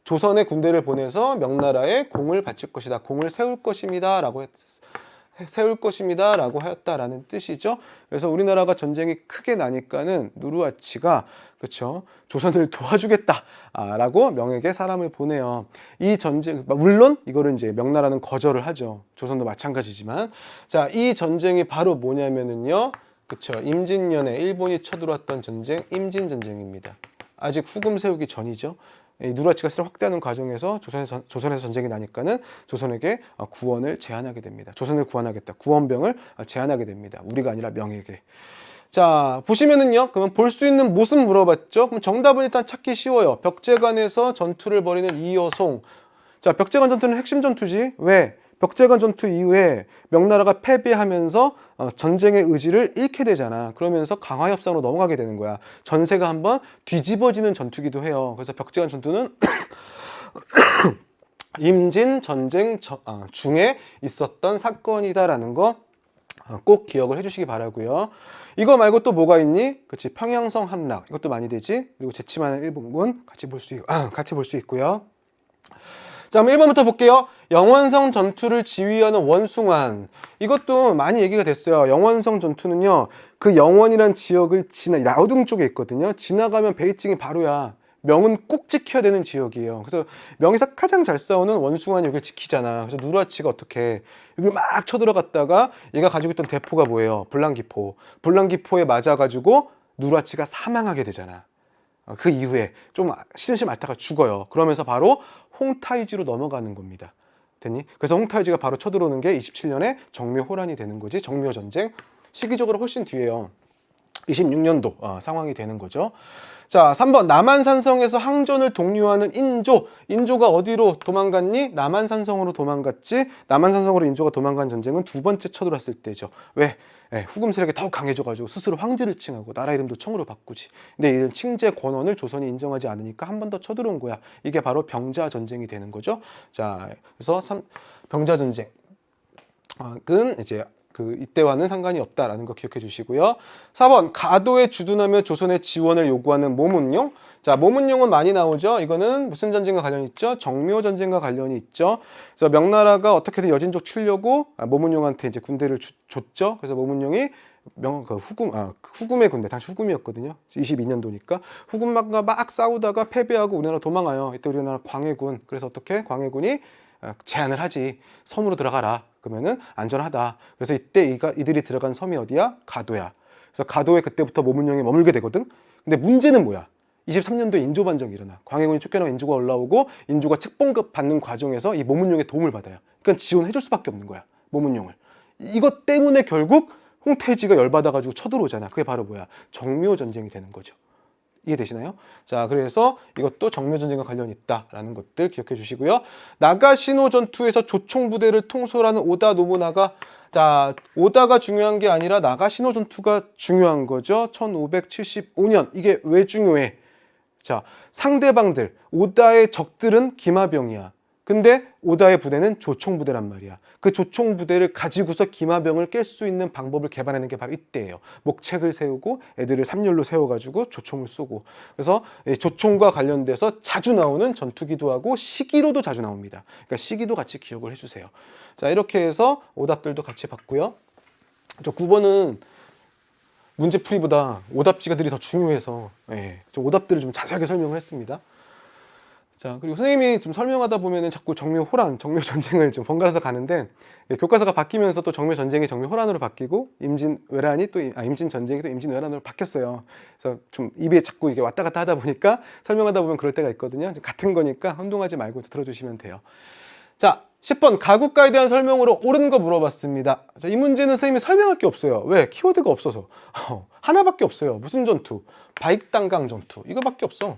조선의 군대를 보내서 명나라에 공을 바칠 것이다. 공을 세울 것입니다. 라고 하였다라는 뜻이죠. 그래서 우리나라가 전쟁이 크게 나니까는 누르하치가 그렇죠, 조선을 도와주겠다라고 명에게 사람을 보내요. 이 전쟁, 물론 이거를 이제 명나라는 거절을 하죠. 조선도 마찬가지지만. 자, 이 전쟁이 바로 뭐냐면은요, 그렇죠, 임진년에 일본이 쳐들어왔던 전쟁, 임진전쟁입니다. 아직 후금 세우기 전이죠. 누르하치가 세력 확대하는 과정에서 조선에서 전쟁이 나니까는 조선에게 구원을 제안하게 됩니다. 조선을 구원하겠다. 구원병을 제안하게 됩니다. 우리가 아니라 명에게. 자, 보시면은요, 그러면 볼 수 있는 모습 물어봤죠? 그럼 정답은 일단 찾기 쉬워요. 벽제관에서 전투를 벌이는 이여송. 자, 벽제관 전투는 핵심 전투지. 왜? 벽제관 전투 이후에 명나라가 패배하면서 전쟁의 의지를 잃게 되잖아. 그러면서 강화협상으로 넘어가게 되는 거야. 전세가 한번 뒤집어지는 전투기도 해요. 그래서 벽제관 전투는 임진 전쟁 중에 있었던 사건이다라는 거 꼭 기억을 해주시기 바라고요. 이거 말고 또 뭐가 있니? 그치, 평양성 함락, 이것도 많이 되지. 그리고 제치만한 일본군 같이 볼 수 있고요. 자, 그럼 1번부터 볼게요. 영원성 전투를 지휘하는 원숭안. 이것도 많이 얘기가 됐어요. 영원성 전투는요, 그 영원이란 지역을 라오둥 쪽에 있거든요. 지나가면 베이징이 바로야. 명은 꼭 지켜야 되는 지역이에요. 그래서 명에서 가장 잘 싸우는 원숭안이 여기를 지키잖아. 그래서 누르하치가 어떻게 여기 막 쳐들어갔다가 얘가 가지고 있던 대포가 뭐예요? 불랑기포. 불랑기포에 맞아가지고 누르하치가 사망하게 되잖아. 그 이후에 좀 시름시름 앓다가 죽어요. 그러면서 바로 홍타이지로 넘어가는 겁니다. 됐니? 그래서 홍타이지가 바로 쳐들어오는 게 27년에 정묘호란이 되는 거지. 정묘전쟁. 시기적으로 훨씬 뒤에요. 26년도 상황이 되는 거죠. 자, 3번 남한산성에서 항전을 독려하는 인조. 인조가 어디로 도망갔니? 남한산성으로 도망갔지. 남한산성으로 인조가 도망간 전쟁은 두 번째 쳐들어왔을 때죠. 왜? 후금 세력이 더욱 강해져가지고 스스로 황제를 칭하고 나라 이름도 청으로 바꾸지. 근데 이런 칭제 권원을 조선이 인정하지 않으니까 한 번 더 쳐들어온 거야. 이게 바로 병자전쟁이 되는 거죠. 자, 그래서 병자전쟁은 이제 이때와는 상관이 없다라는 거 기억해 주시고요. 4번 가도에 주둔하며 조선의 지원을 요구하는 모문용. 자, 모문용은 많이 나오죠. 이거는 무슨 전쟁과 관련이 있죠? 정묘 전쟁과 관련이 있죠. 그래서 명나라가 어떻게든 여진족 치려고 모문용한테 이제 군대를 줬죠. 그래서 모문용이 후금의 군대, 당시 후금이었거든요. 22년도니까 후금과 막 싸우다가 패배하고 우리나라 도망가요. 이때 우리나라 광해군. 그래서 어떻게 광해군이 제안을 하지. 섬으로 들어가라. 그러면은 안전하다. 그래서 이때 이들이 들어간 섬이 어디야? 가도야. 그래서 가도에 그때부터 모문용이 머물게 되거든. 근데 문제는 뭐야? 23년도에 인조 반정이 일어나. 광해군이 쫓겨나고 인조가 올라오고 인조가 책봉급 받는 과정에서 이 모문용의 도움을 받아요. 그러니까 지원해줄 수밖에 없는 거야. 모문용을. 이것 때문에 결국 홍태지가 열받아가지고 쳐들어오잖아. 그게 바로 뭐야? 정묘 전쟁이 되는 거죠. 이해되시나요? 자, 그래서 이것도 정묘 전쟁과 관련이 있다라는 것들 기억해 주시고요. 나가시노 전투에서 조총 부대를 통솔하는 오다 노부나가, 자, 오다가 중요한 게 아니라 나가시노 전투가 중요한 거죠. 1575년. 이게 왜 중요해? 자, 상대방들, 오다의 적들은 기마병이야. 근데 오다의 부대는 조총 부대란 말이야. 그 조총 부대를 가지고서 기마병을 깰 수 있는 방법을 개발하는 게 바로 이때예요. 목책을 세우고 애들을 삼열로 세워가지고 조총을 쏘고. 그래서 조총과 관련돼서 자주 나오는 전투기도 하고 시기로도 자주 나옵니다. 그러니까 시기도 같이 기억을 해주세요. 자, 이렇게 해서 오답들도 같이 봤고요. 저 9번은 문제풀이보다 오답지가들이 더 중요해서 저 오답들을 좀 자세하게 설명을 했습니다. 자, 그리고 선생님이 좀 설명하다 보면은 자꾸 정묘호란, 정묘전쟁을 좀 번갈아서 가는데, 교과서가 바뀌면서 또 정묘전쟁이 정묘호란으로 바뀌고, 임진전쟁이 또 임진왜란으로 바뀌었어요. 그래서 좀 입에 자꾸 이게 왔다 갔다 하다 보니까 설명하다 보면 그럴 때가 있거든요. 같은 거니까 혼동하지 말고 들어주시면 돼요. 자, 10번 가국가에 대한 설명으로 옳은 거 물어봤습니다. 자, 이 문제는 선생님이 설명할 게 없어요. 왜? 키워드가 없어서. 하나밖에 없어요. 무슨 전투? 바익단강 전투. 이거밖에 없어.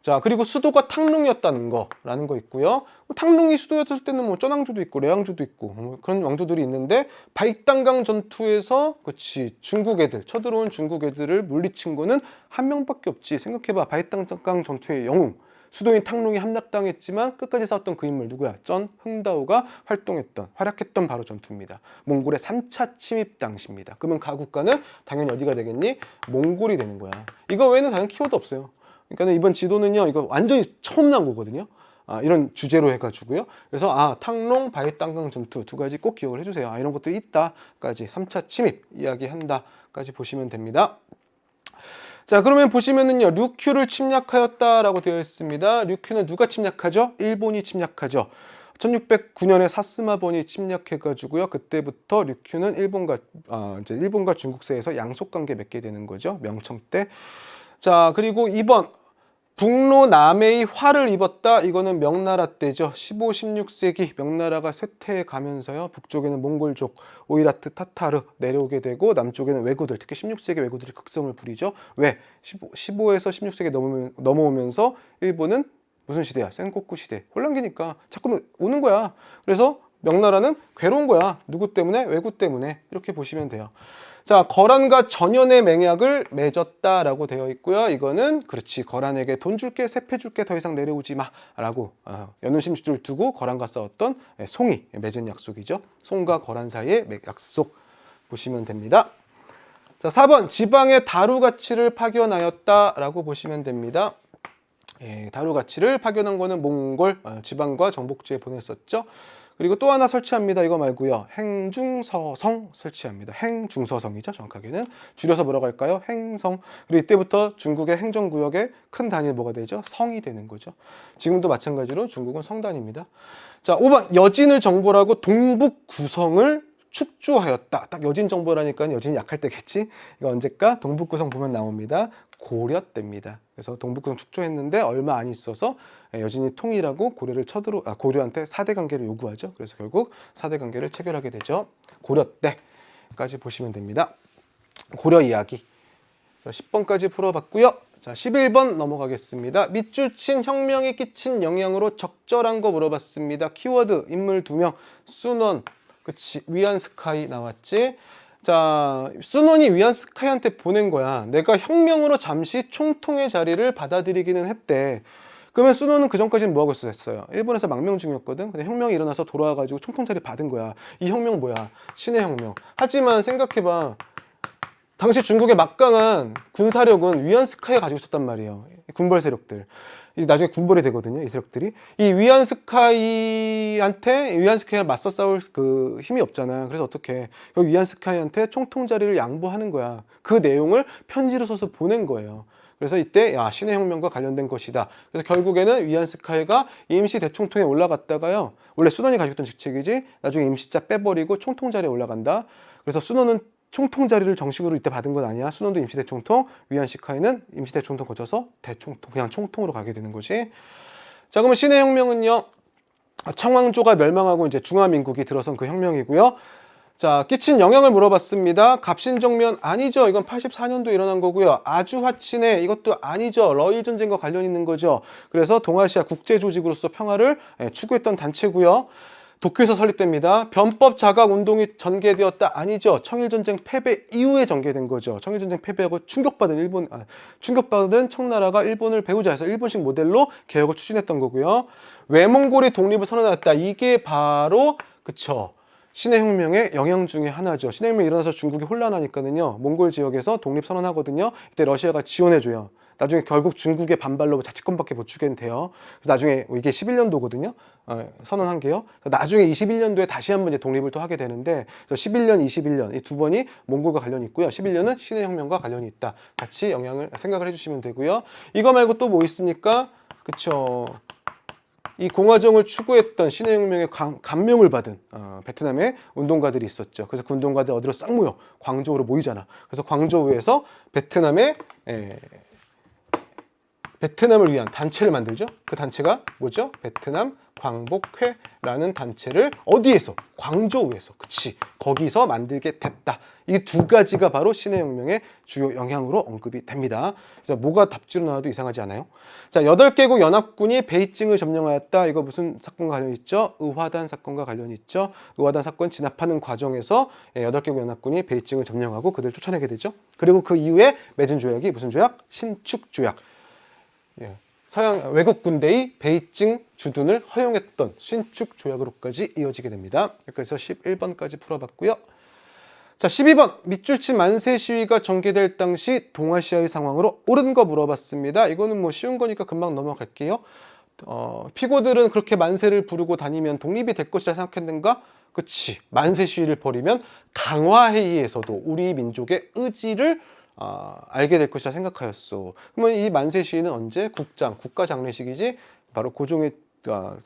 자, 그리고 수도가 탕릉이었다는 거라는 거 있고요. 탕릉이 수도였을 때는 뭐 쩌낭주도 있고 레왕주도 있고 뭐 그런 왕조들이 있는데, 바익단강 전투에서 그치 중국 애들, 쳐들어온 중국 애들을 물리친 거는 한 명밖에 없지. 생각해봐. 바익단강 전투의 영웅, 수도인 탕릉이 함락당했지만 끝까지 싸웠던 그 인물 누구야? 전 흥다오가 활약했던 바로 전투입니다. 몽골의 3차 침입 당시입니다. 그러면 가국가는 당연히 어디가 되겠니? 몽골이 되는 거야. 이거 외에는 다른 키워드 없어요. 그러니까 이번 지도는요, 이거 완전히 처음 나온 거거든요. 이런 주제로 해가지고요. 그래서 탕롱, 바익단강 전투 두 가지 꼭 기억을 해주세요. 이런 것들이 있다까지, 3차 침입 이야기한다까지 보시면 됩니다. 자, 그러면 보시면은요, 류큐를 침략하였다라고 되어 있습니다. 류큐는 누가 침략하죠? 일본이 침략하죠. 1609년에 사스마본이 침략해가지고요. 그때부터 류큐는 일본과 중국사이에서 양속 관계 맺게 되는 거죠. 명청 때. 자, 그리고 2번 북로 남해의 화를 입었다. 이거는 명나라 때죠. 15, 16세기 명나라가 쇠퇴해 가면서요, 북쪽에는 몽골족, 오이라트, 타타르 내려오게 되고, 남쪽에는 왜구들, 특히 16세기 왜구들이 극성을 부리죠. 왜? 15에서 16세기 넘어오면서 일본은 무슨 시대야? 센고쿠 시대. 혼란기니까 자꾸 오는 거야. 그래서 명나라는 괴로운 거야. 누구 때문에? 왜구 때문에. 이렇게 보시면 돼요. 자, 거란과 전연의 맹약을 맺었다라고 되어 있고요. 이거는 그렇지, 거란에게 돈 줄게, 세패 줄게, 더 이상 내려오지 마라고 연운심주를 두고 거란과 싸웠던 송이 맺은 약속이죠. 송과 거란 사이의 약속 보시면 됩니다. 자, 4번 지방의 다루가치를 파견하였다라고 보시면 됩니다. 다루가치를 파견한 거는 몽골 지방과 정복지에 보냈었죠. 그리고 또 하나 설치합니다. 이거 말고요. 행중서성 설치합니다. 행중서성이죠. 정확하게는. 줄여서 뭐라고 할까요? 행성. 그리고 이때부터 중국의 행정구역의 큰 단위 뭐가 되죠? 성이 되는 거죠. 지금도 마찬가지로 중국은 성단입니다. 자, 5번 여진을 정벌하고 동북구성을 축조하였다. 딱 여진 정벌하니까 여진이 약할 때겠지. 이거 언제까? 동북구성 보면 나옵니다. 고려 때입니다. 그래서 동북구성 축조했는데 얼마 안 있어서 여진이 통일하고 고려한테 4대 관계를 요구하죠. 그래서 결국 4대 관계를 체결하게 되죠. 고려 때까지 보시면 됩니다. 고려 이야기. 10번까지 풀어봤고요. 자, 11번 넘어가겠습니다. 밑줄 친 혁명이 끼친 영향으로 적절한 거 물어봤습니다. 키워드 인물 2명. 순원, 그치, 위안스카이 나왔지. 자, 순원이 위안스카이한테 보낸 거야. 내가 혁명으로 잠시 총통의 자리를 받아들이기는 했대. 그러면 순원은 그 전까지는 뭐하고 있었어요? 일본에서 망명 중이었거든. 근데 혁명이 일어나서 돌아와가지고 총통 자리 받은 거야. 이 혁명 뭐야? 신의 혁명. 하지만 생각해봐. 당시 중국의 막강한 군사력은 위안스카이가 가지고 있었단 말이에요. 군벌 세력들. 나중에 군벌이 되거든요, 이 세력들이. 이 위안스카이가 맞서 싸울 그 힘이 없잖아. 그래서 어떻게 위안스카이한테 총통 자리를 양보하는 거야. 그 내용을 편지로 써서 보낸 거예요. 그래서 이때 신의 혁명과 관련된 것이다. 그래서 결국에는 위안스카이가 임시 대총통에 올라갔다가요. 원래 순원이 가지고 있던 직책이지 나중에 임시자 빼버리고 총통 자리에 올라간다. 그래서 순원은 총통 자리를 정식으로 이때 받은 건 아니야. 순원도 임시 대총통, 위안시카이는 임시 대총통 거쳐서 대총통, 그냥 총통으로 가게 되는 거지. 자, 그러면 신의 혁명은요. 청왕조가 멸망하고 이제 중화민국이 들어선 그 혁명이고요. 자, 끼친 영향을 물어봤습니다. 갑신정면 아니죠. 이건 84년도 일어난 거고요. 아주화친해 이것도 아니죠. 러일 전쟁과 관련 있는 거죠. 그래서 동아시아 국제 조직으로서 평화를 추구했던 단체고요. 도쿄에서 설립됩니다. 변법 자각 운동이 전개되었다 아니죠. 청일전쟁 패배 이후에 전개된 거죠. 청일전쟁 패배하고 충격받은 청나라가 일본을 배우자 해서 일본식 모델로 개혁을 추진했던 거고요. 외몽골이 독립을 선언했다. 이게 바로 그쵸. 신의 혁명의 영향 중에 하나죠. 신의 혁명이 일어나서 중국이 혼란하니까는요. 몽골 지역에서 독립 선언하거든요. 이때 러시아가 지원해줘요. 나중에 결국 중국의 반발로 자치권밖에 못 주게 돼요. 나중에 이게 11년도거든요. 선언한 게요. 나중에 21년도에 다시 한번 이제 독립을 또 하게 되는데 11년, 21년 이 두 번이 몽골과 관련이 있고요. 11년은 신의 혁명과 관련이 있다. 같이 생각을 해주시면 되고요. 이거 말고 또 뭐 있습니까? 그쵸. 이 공화정을 추구했던 신의 혁명에 감명을 받은 베트남의 운동가들이 있었죠. 그래서 그 운동가들 어디로 싹 모여 광저우로 모이잖아. 그래서 광저우에서 베트남을 위한 단체를 만들죠. 그 단체가 뭐죠? 베트남 광복회라는 단체를 어디에서? 광저우에서. 그치. 거기서 만들게 됐다. 이 두 가지가 바로 신의 혁명의 주요 영향으로 언급이 됩니다. 그래서 뭐가 답지로 나와도 이상하지 않아요? 자, 8개국 연합군이 베이징을 점령하였다. 이거 무슨 사건과 관련이 있죠? 의화단 사건과 관련이 있죠. 의화단 사건 진압하는 과정에서 8개국 연합군이 베이징을 점령하고 그들을 쫓아내게 되죠. 그리고 그 이후에 맺은 조약이 무슨 조약? 신축조약. 서양 외국 군대의 베이징 주둔을 허용했던 신축 조약으로까지 이어지게 됩니다. 그래서 11번까지 풀어봤고요. 자, 12번 밑줄치 만세 시위가 전개될 당시 동아시아의 상황으로 옳은 거 물어봤습니다. 이거는 뭐 쉬운 거니까 금방 넘어갈게요. 피고들은 그렇게 만세를 부르고 다니면 독립이 될 것이라 생각했는가? 그치. 만세 시위를 벌이면 강화회의에서도 우리 민족의 의지를 알게 될 것이라 생각하였어. 그러면 이 만세 시위는 언제? 국가 장례식이지 바로 고종의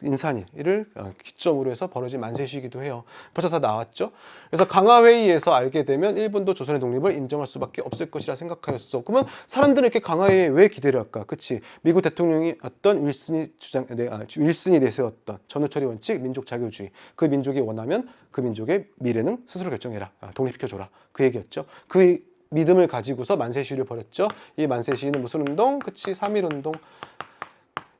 인산일을 기점으로 해서 벌어진 만세 시위이기도 해요. 벌써 다 나왔죠. 그래서 강화회의에서 알게 되면 일본도 조선의 독립을 인정할 수밖에 없을 것이라 생각하였어. 그러면 사람들은 이렇게 강화회의에 왜 기대를 할까? 그치? 미국 대통령이 어떤 윌슨이 내세웠던 전우처리 원칙, 민족 자교주의. 그 민족이 원하면 그 민족의 미래는 스스로 결정해라. 독립시켜줘라. 그 얘기였죠. 그 믿음을 가지고서 만세 시위를 벌였죠. 이 만세 시위는 무슨 운동? 그치? 3.1운동.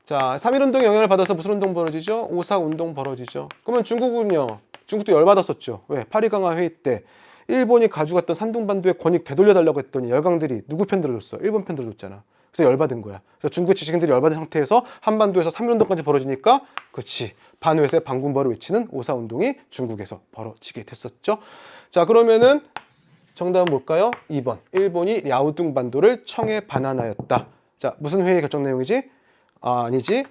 자, 3.1운동의 영향을 받아서 무슨 운동 벌어지죠? 5.4운동 벌어지죠. 그러면 중국은요? 중국도 열받았었죠. 왜? 파리강화 회의 때 일본이 가져갔던 산둥반도의 권익 되돌려달라고 했더니 열강들이 누구 편 들어줬어? 일본 편 들어줬잖아. 그래서 열받은 거야. 그래서 중국의 지식인들이 열받은 상태에서 한반도에서 3.1운동까지 벌어지니까 그치. 반회세 반군벌을 외치는 5.4운동이 중국에서 벌어지게 됐었죠. 자, 그러면은 정답은 뭘까요? 2번. 일본이 야오둥반도를 청에 반환하였다. 자, 무슨 회의 결정 내용이지? 아니지.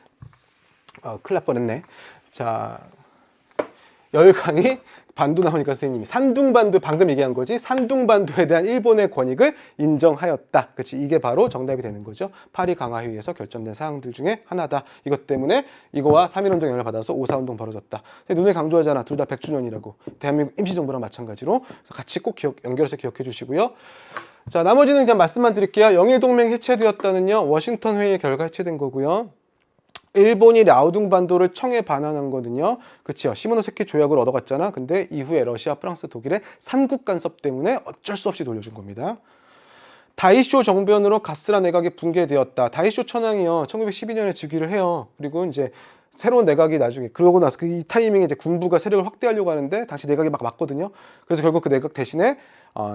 큰일 날 뻔했네. 자, 열강이 반도 나오니까 선생님이 산둥반도 방금 얘기한 거지. 산둥반도에 대한 일본의 권익을 인정하였다. 그치? 이게 바로 정답이 되는 거죠. 파리 강화회의에서 결정된 사항들 중에 하나다. 이것 때문에 이거와 3.1운동 영향을 받아서 5.4운동 벌어졌다. 눈에 강조하잖아. 둘 다 100주년이라고. 대한민국 임시정부랑 마찬가지로. 그래서 같이 꼭 연결해서 기억해 주시고요. 자, 나머지는 그냥 말씀만 드릴게요. 영일동맹 해체되었다는요. 워싱턴 회의의 결과 해체된 거고요. 일본이 랴오둥반도를 청에 반환한 거든요. 그치요. 시모노세키 조약을 얻어갔잖아. 근데 이후에 러시아, 프랑스, 독일의 삼국 간섭 때문에 어쩔 수 없이 돌려준 겁니다. 다이쇼 정변으로 가스라 내각이 붕괴되었다. 다이쇼 천황이요. 1912년에 즉위를 해요. 그리고 이제 새로운 내각이 나중에 그러고 나서 이 타이밍에 이제 군부가 세력을 확대하려고 하는데 당시 내각이 막 맞거든요. 그래서 결국 그 내각 대신에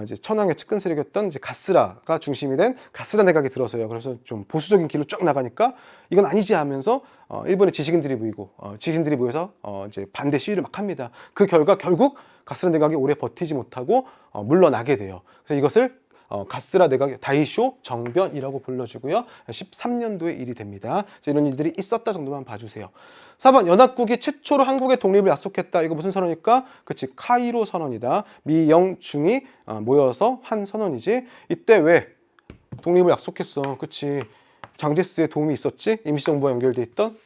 이제 천황의 측근 세력이었던 이제 가스라가 중심이 된 가스라 내각이 들어서요. 그래서 좀 보수적인 길로 쫙 나가니까 이건 아니지 하면서 일본의 지식인들이 모여서 이제 반대 시위를 막 합니다. 그 결과 결국 가스라 내각이 오래 버티지 못하고 물러나게 돼요. 그래서 이것을 가스라 내각 다이쇼 정변이라고 불러주고요. 13년도의 일이 됩니다. 이런 일들이 있었다 정도만 봐주세요. 4번 연합국이 최초로 한국의 독립을 약속했다. 이거 무슨 선언일까? 그치, 카이로 선언이다. 미, 영, 중이 모여서 한 선언이지. 이때 왜 독립을 약속했어? 그치, 장제스의 도움이 있었지? 임시정부와 연결돼 있던.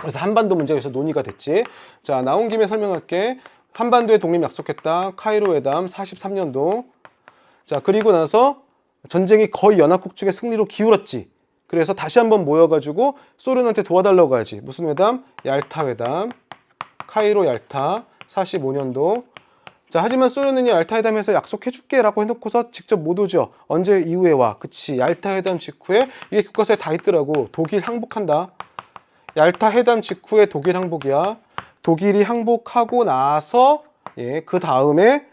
그래서 한반도 문제가 있어서 논의가 됐지. 자, 나온 김에 설명할게. 한반도에 독립 약속했다. 카이로 회담 43년도. 자, 그리고 나서 전쟁이 거의 연합국 측의 승리로 기울었지. 그래서 다시 한번 모여가지고 소련한테 도와달라고 하지. 무슨 회담? 얄타 회담. 카이로 얄타 45년도. 자, 하지만 소련은 얄타 회담에서 약속해줄게 라고 해놓고서 직접 못 오죠. 언제 이후에 와? 그치, 얄타 회담 직후에. 이게 교과서에 다 있더라고. 독일 항복한다. 얄타 회담 직후에 독일 항복이야. 독일이 항복하고 나서 그 다음에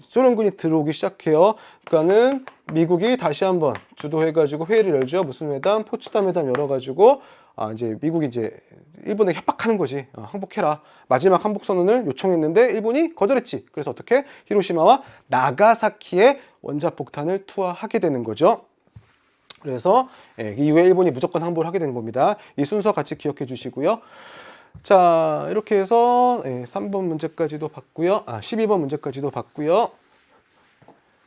소련군이 들어오기 시작해요. 그러니까는 미국이 다시 한번 주도해가지고 회의를 열죠. 무슨 회담? 포츠담 회담 열어가지고 이제 미국이 이제 일본에 협박하는 거지. 항복해라. 마지막 항복 선언을 요청했는데 일본이 거절했지. 그래서 어떻게? 히로시마와 나가사키에 원자폭탄을 투하하게 되는 거죠. 그래서 이후에 일본이 무조건 항복을 하게 된 겁니다. 이 순서 같이 기억해 주시고요. 자, 이렇게 해서 3번 문제까지도 봤고요. 12번 문제까지도 봤고요.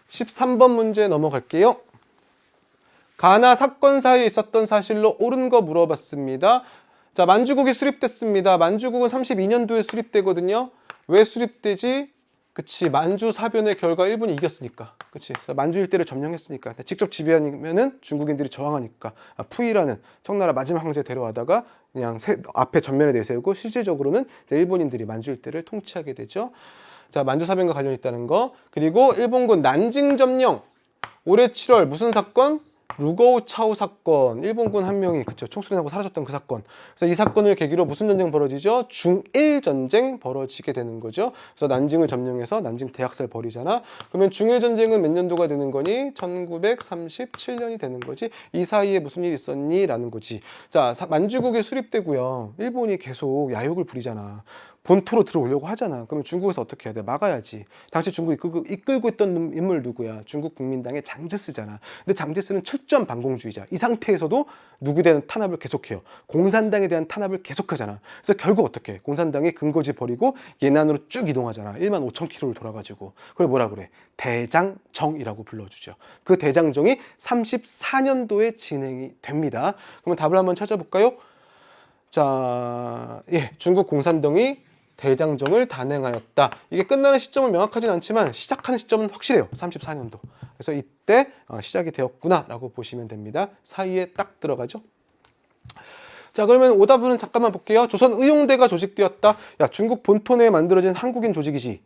13번 문제 넘어갈게요. 가나 사건사에 있었던 사실로 옳은 거 물어봤습니다. 자, 만주국이 수립됐습니다. 만주국은 32년도에 수립되거든요. 왜 수립되지? 그치, 만주 사변의 결과 일본이 이겼으니까. 그치, 만주 일대를 점령했으니까. 직접 지배하면은 중국인들이 저항하니까. 푸이라는 청나라 마지막 황제 데려와다가 그냥 앞에 전면에 내세우고 실질적으로는 일본인들이 만주 일대를 통치하게 되죠. 자, 만주 사변과 관련이 있다는 거. 그리고 일본군 난징 점령. 올해 7월 무슨 사건? 루거우 차오 사건. 일본군 한 명이 총소리 나고 사라졌던 그 사건. 그래서 이 사건을 계기로 무슨 전쟁 벌어지죠? 중일 전쟁 벌어지게 되는 거죠. 그래서 난징을 점령해서 난징 대학살 벌이잖아. 그러면 중일 전쟁은 몇 년도가 되는 거니? 1937년이 되는 거지. 이 사이에 무슨 일이 있었니? 라는 거지. 자, 만주국이 수립되고요. 일본이 계속 야욕을 부리잖아. 본토로 들어오려고 하잖아. 그러면 중국에서 어떻게 해야 돼? 막아야지. 당시 중국 이끌고 있던 인물 누구야? 중국 국민당의 장제스잖아. 근데 장제스는 철저한 반공주의자. 이 상태에서도 누구에 대한 탄압을 계속해요. 공산당에 대한 탄압을 계속하잖아. 그래서 결국 어떻게 해? 공산당이 근거지 버리고 예난으로 쭉 이동하잖아. 1만 5천 킬로를 돌아가지고. 그걸 뭐라 그래? 대장정이라고 불러주죠. 그 대장정이 34년도에 진행이 됩니다. 그러면 답을 한번 찾아볼까요? 자, 중국 공산당이 대장정을 단행하였다. 이게 끝나는 시점은 명확하진 않지만 시작하는 시점은 확실해요. 34년도. 그래서 이때 시작이 되었구나 라고 보시면 됩니다. 사이에 딱 들어가죠. 자, 그러면 오답은 잠깐만 볼게요. 조선 의용대가 조직되었다. 야, 중국 본토 내에 만들어진 한국인 조직이지.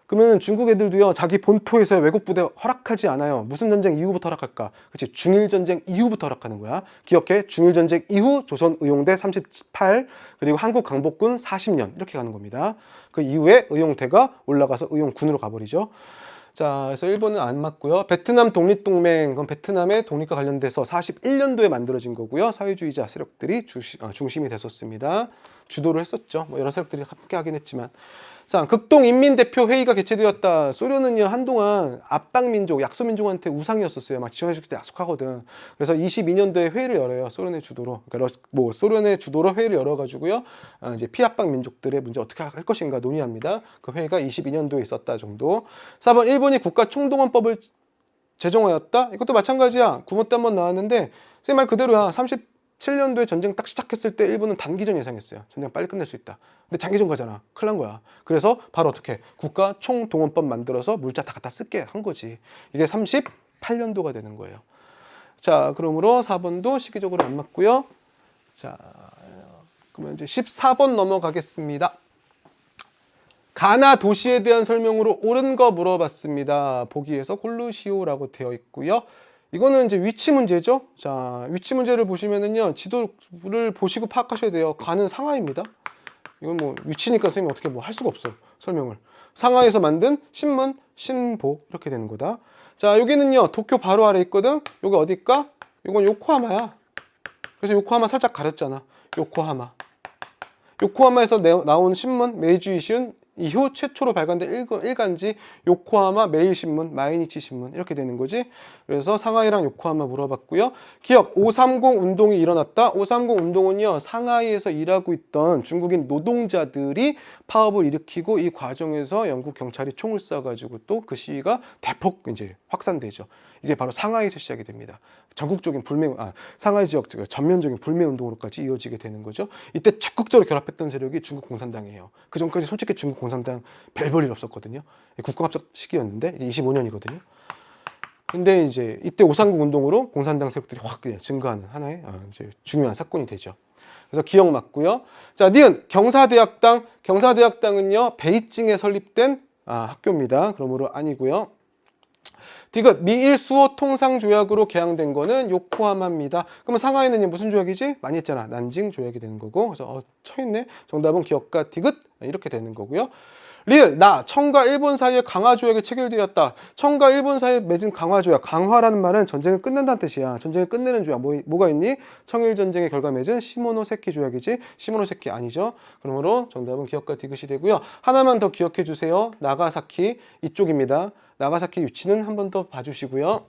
그러면 중국 애들도요, 자기 본토에서 외국 부대 허락하지 않아요. 무슨 전쟁 이후부터 허락할까? 그치, 중일전쟁 이후부터 허락하는 거야. 기억해. 중일전쟁 이후 조선 의용대 38, 그리고 한국 강복군 40년 이렇게 가는 겁니다. 그 이후에 의용대가 올라가서 의용군으로 가버리죠. 자, 그래서 일본은 안 맞고요. 베트남 독립동맹, 그건 베트남의 독립과 관련돼서 41년도에 만들어진 거고요. 사회주의자 세력들이 중심이 됐었습니다. 주도를 했었죠. 뭐 여러 세력들이 함께 하긴 했지만. 자, 극동인민대표회의가 개최되었다. 소련은요, 한동안 압박민족, 약소민족한테 우상이었었어요. 막 지원해줄 때 약속하거든. 그래서 22년도에 회의를 열어요. 소련의 주도로. 그러니까 소련의 주도로 회의를 열어가지고요, 이제 피압박 민족들의 문제 어떻게 할 것인가 논의합니다. 그 회의가 22년도에 있었다 정도. 4번, 일본이 국가총동원법을 제정하였다. 이것도 마찬가지야. 구모 때 한번 나왔는데, 선생님 말 그대로야. 37년도에 전쟁 딱 시작했을 때 일본은 단기전 예상했어요. 전쟁 빨리 끝낼 수 있다. 근데 장기전 가잖아. 큰일 난 거야. 그래서 바로 어떻게 국가 총동원법 만들어서 물자 다 갖다 쓸게 한 거지. 이게 38년도가 되는 거예요. 자, 그러므로 4번도 시기적으로 안 맞고요. 자, 그러면 이제 14번 넘어가겠습니다. 가나 도시에 대한 설명으로 옳은 거 물어봤습니다. 보기에서 고르시오라고 되어 있고요. 이거는 이제 위치 문제죠. 자, 위치 문제를 보시면은요, 지도를 보시고 파악하셔야 돼요. 가는 상하이입니다. 이건 뭐 위치니까 선생님이 어떻게 뭐 할 수가 없어. 설명을. 상하이에서 만든 신문, 신보 이렇게 되는 거다. 자, 여기는요, 도쿄 바로 아래 있거든. 여기 어딜까? 이건 요코하마야. 그래서 요코하마 살짝 가렸잖아. 요코하마. 요코하마에서 나온 신문 메이주 이시운 이후 최초로 발간된 일간지 요코하마 매일신문, 마이니치 신문 이렇게 되는 거지. 그래서 상하이랑 요코하마 물어봤고요. 기억 530 운동이 일어났다. 530 운동은요, 상하이에서 일하고 있던 중국인 노동자들이 파업을 일으키고 이 과정에서 영국 경찰이 총을 쏴가지고 또 그 시위가 대폭 이제 확산되죠. 이게 바로 상하이에서 시작이 됩니다. 전국적인 상하이 지역 전면적인 불매 운동으로까지 이어지게 되는 거죠. 이때 적극적으로 결합했던 세력이 중국 공산당이에요. 그 전까지 솔직히 중국 공산당 별 볼 일 없었거든요. 국가합작 시기였는데 25년이거든요. 근데 이제 이때 539 운동으로 공산당 세력들이 확 그냥 증가하는 하나의 이제 중요한 사건이 되죠. 그래서 기억 맞고요. 자, 니은 경사대학당은요 베이징에 설립된 학교입니다. 그러므로 아니고요. 디귿 미일 수호 통상 조약으로 개항된 거는 요코하마입니다. 그러면 상하이는 무슨 조약이지? 많이 했잖아. 난징 조약이 되는 거고. 그래서 쳐있네. 정답은 기억과 디귿 이렇게 되는 거고요. 리을 청과 일본 사이에 강화 조약이 체결되었다. 청과 일본 사이에 맺은 강화 조약. 강화라는 말은 전쟁을 끝낸다는 뜻이야. 전쟁을 끝내는 조약. 뭐가 있니? 청일 전쟁의 결과 맺은 시모노세키 조약이지. 시모노세키 아니죠. 그러므로 정답은 기억과 디귿이 되고요. 하나만 더 기억해 주세요. 나가사키 이쪽입니다. 나가사키 위치는 한 번 더 봐주시고요.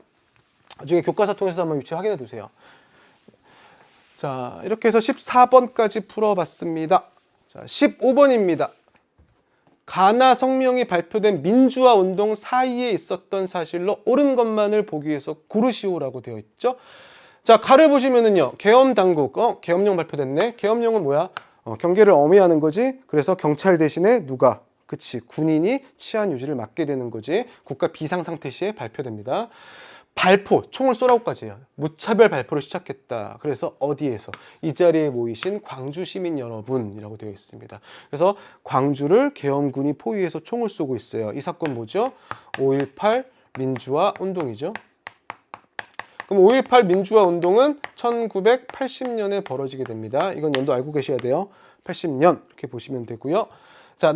나중에 교과서 통해서 한번 위치 확인해 두세요. 자, 이렇게 해서 14번까지 풀어봤습니다. 자, 15번입니다. 가나 성명이 발표된 민주화 운동 사이에 있었던 사실로 옳은 것만을 보기 위해서 고르시오라고 되어 있죠. 자, 가를 보시면은요, 계엄당국, 계엄령 발표됐네. 계엄령은 뭐야? 경계를 엄회하는 거지. 그래서 경찰 대신에 누가? 그치, 군인이 치안 유지를 맡게 되는 거지. 국가 비상상태 시에 발표됩니다. 발포, 총을 쏘라고까지 해요. 무차별 발포를 시작했다. 그래서 어디에서? 이 자리에 모이신 광주 시민 여러분이라고 되어 있습니다. 그래서 광주를 계엄군이 포위해서 총을 쏘고 있어요. 이 사건 뭐죠? 5.18 민주화 운동이죠. 그럼 5.18 민주화 운동은 1980년에 벌어지게 됩니다. 이건 연도 알고 계셔야 돼요. 80년 이렇게 보시면 되고요. 자,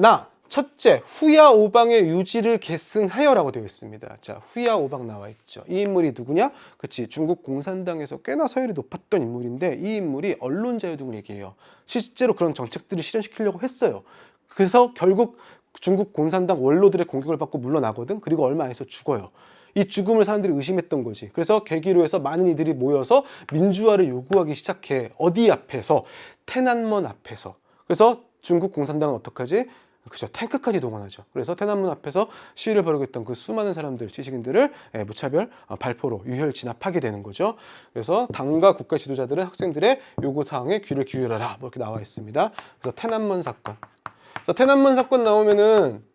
첫째, 후야오방의 유지를 계승하여라고 되어 있습니다. 자, 후야오방 나와 있죠. 이 인물이 누구냐? 그치, 중국 공산당에서 꽤나 서열이 높았던 인물인데 이 인물이 언론 자유 등을 얘기해요. 실제로 그런 정책들을 실현시키려고 했어요. 그래서 결국 중국 공산당 원로들의 공격을 받고 물러나거든. 그리고 얼마 안 해서 죽어요. 이 죽음을 사람들이 의심했던 거지. 그래서 계기로 해서 많은 이들이 모여서 민주화를 요구하기 시작해. 어디 앞에서?天安문 앞에서. 그래서 중국 공산당은 어떡하지? 그죠, 탱크까지 동원하죠. 그래서天安문 앞에서 시위를 벌이고 있던 그 수많은 사람들, 지식인들을 무차별 발포로 유혈 진압하게 되는 거죠. 그래서 당과 국가 지도자들은 학생들의 요구사항에 귀를 기울여라, 뭐 이렇게 나와 있습니다. 그래서天安문 사건. 그래서天安문 사건 나오면은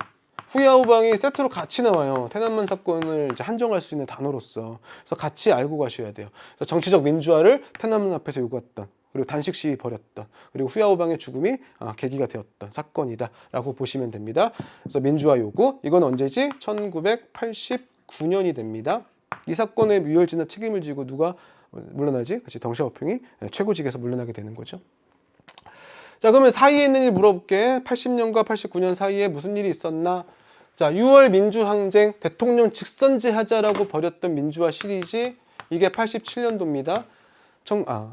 후야오방이 세트로 같이 나와요.天安문 사건을 이제 한정할 수 있는 단어로서. 그래서 같이 알고 가셔야 돼요. 그래서 정치적 민주화를天安문 앞에서 요구했던, 그리고 단식 시위 벌였던, 그리고 후야오방의 죽음이 계기가 되었던 사건이다라고 보시면 됩니다. 그래서 민주화 요구, 이건 언제지? 1989년이 됩니다. 이 사건의 유혈 진압 책임을 지고 누가 물러나지? 그치, 덩샤오핑이 최고직에서 물러나게 되는 거죠. 자, 그러면 사이에 있는 일 물어볼게. 80년과 89년 사이에 무슨 일이 있었나? 자, 6월 민주항쟁, 대통령 직선제 하자라고 벌였던 민주화 시리즈, 이게 87년도입니다.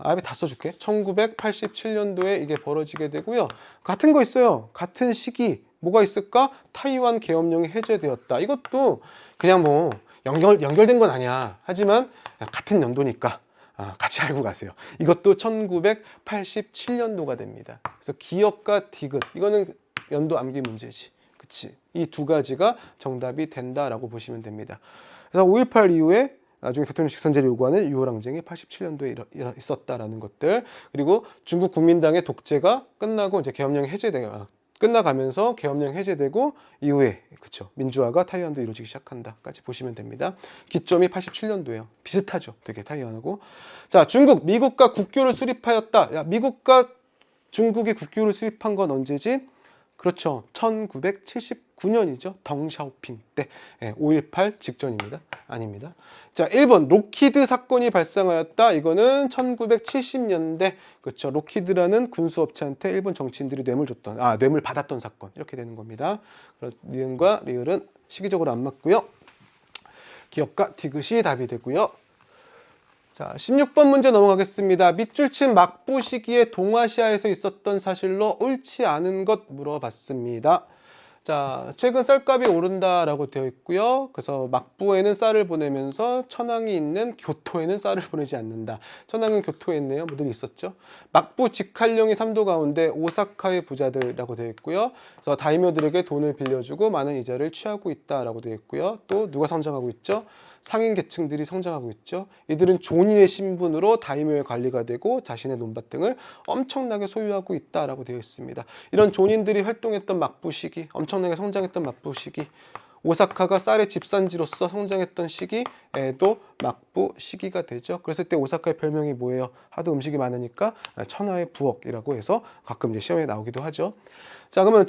앞에 다 써줄게. 1987년도에 이게 벌어지게 되고요. 같은 거 있어요. 같은 시기 뭐가 있을까? 타이완 계엄령이 해제되었다. 이것도 그냥 뭐 연결된 건 아니야. 하지만 같은 연도니까 같이 알고 가세요. 이것도 1987년도가 됩니다. 그래서 기억과 디귿, 이거는 연도 암기 문제지. 그치? 이 두 가지가 정답이 된다라고 보시면 됩니다. 그래서 5.18 이후에 나중에 대통령 직선제를 요구하는 6월 항쟁이 87년도에 있었다라는 것들, 그리고 중국 국민당의 독재가 끝나고 이제 계엄령이 끝나가면서 계엄령이 해제되고 이후에 그쵸, 민주화가 타이완도 이루어지기 시작한다까지 보시면 됩니다. 기점이 87년도예요. 비슷하죠, 되게 타이완하고. 자, 중국, 미국과 국교를 수립하였다. 야, 미국과 중국이 국교를 수립한 건 언제지? 그렇죠, 1979년이죠. 덩샤오핑 때. 5.18 직전입니다. 아닙니다. 자, 1번 록히드 사건이 발생하였다. 이거는 1970년대. 그렇죠. 록히드라는 군수업체한테 일본 정치인들이 뇌물 받았던 사건. 이렇게 되는 겁니다. 니은과 리을은 시기적으로 안 맞고요. 기억과 디귿이 답이 되고요. 자, 16번 문제 넘어가겠습니다. 밑줄 친 막부 시기에 동아시아에서 있었던 사실로 옳지 않은 것 물어봤습니다. 자, 최근 쌀값이 오른다라고 되어 있고요. 그래서 막부에는 쌀을 보내면서 천황이 있는 교토에는 쌀을 보내지 않는다. 천황은 교토에 있네요. 뭐 늘 있었죠. 막부 직할령이 3도 가운데 오사카의 부자들이라고 되어 있고요. 그래서 다이묘들에게 돈을 빌려주고 많은 이자를 취하고 있다라고 되어 있고요. 또 누가 성장하고 있죠? 상인 계층들이 성장하고 있죠. 이들은 존인의 신분으로 다이묘의 관리가 되고 자신의 논밭 등을 엄청나게 소유하고 있다라고 되어 있습니다. 이런 존인들이 활동했던 막부 시기, 엄청나게 성장했던 막부 시기, 오사카가 쌀의 집산지로서 성장했던 시기에도 막부 시기가 되죠. 그랬을 때 오사카의 별명이 뭐예요? 하도 음식이 많으니까 천하의 부엌이라고 해서 가끔 이제 시험에 나오기도 하죠. 자, 그러면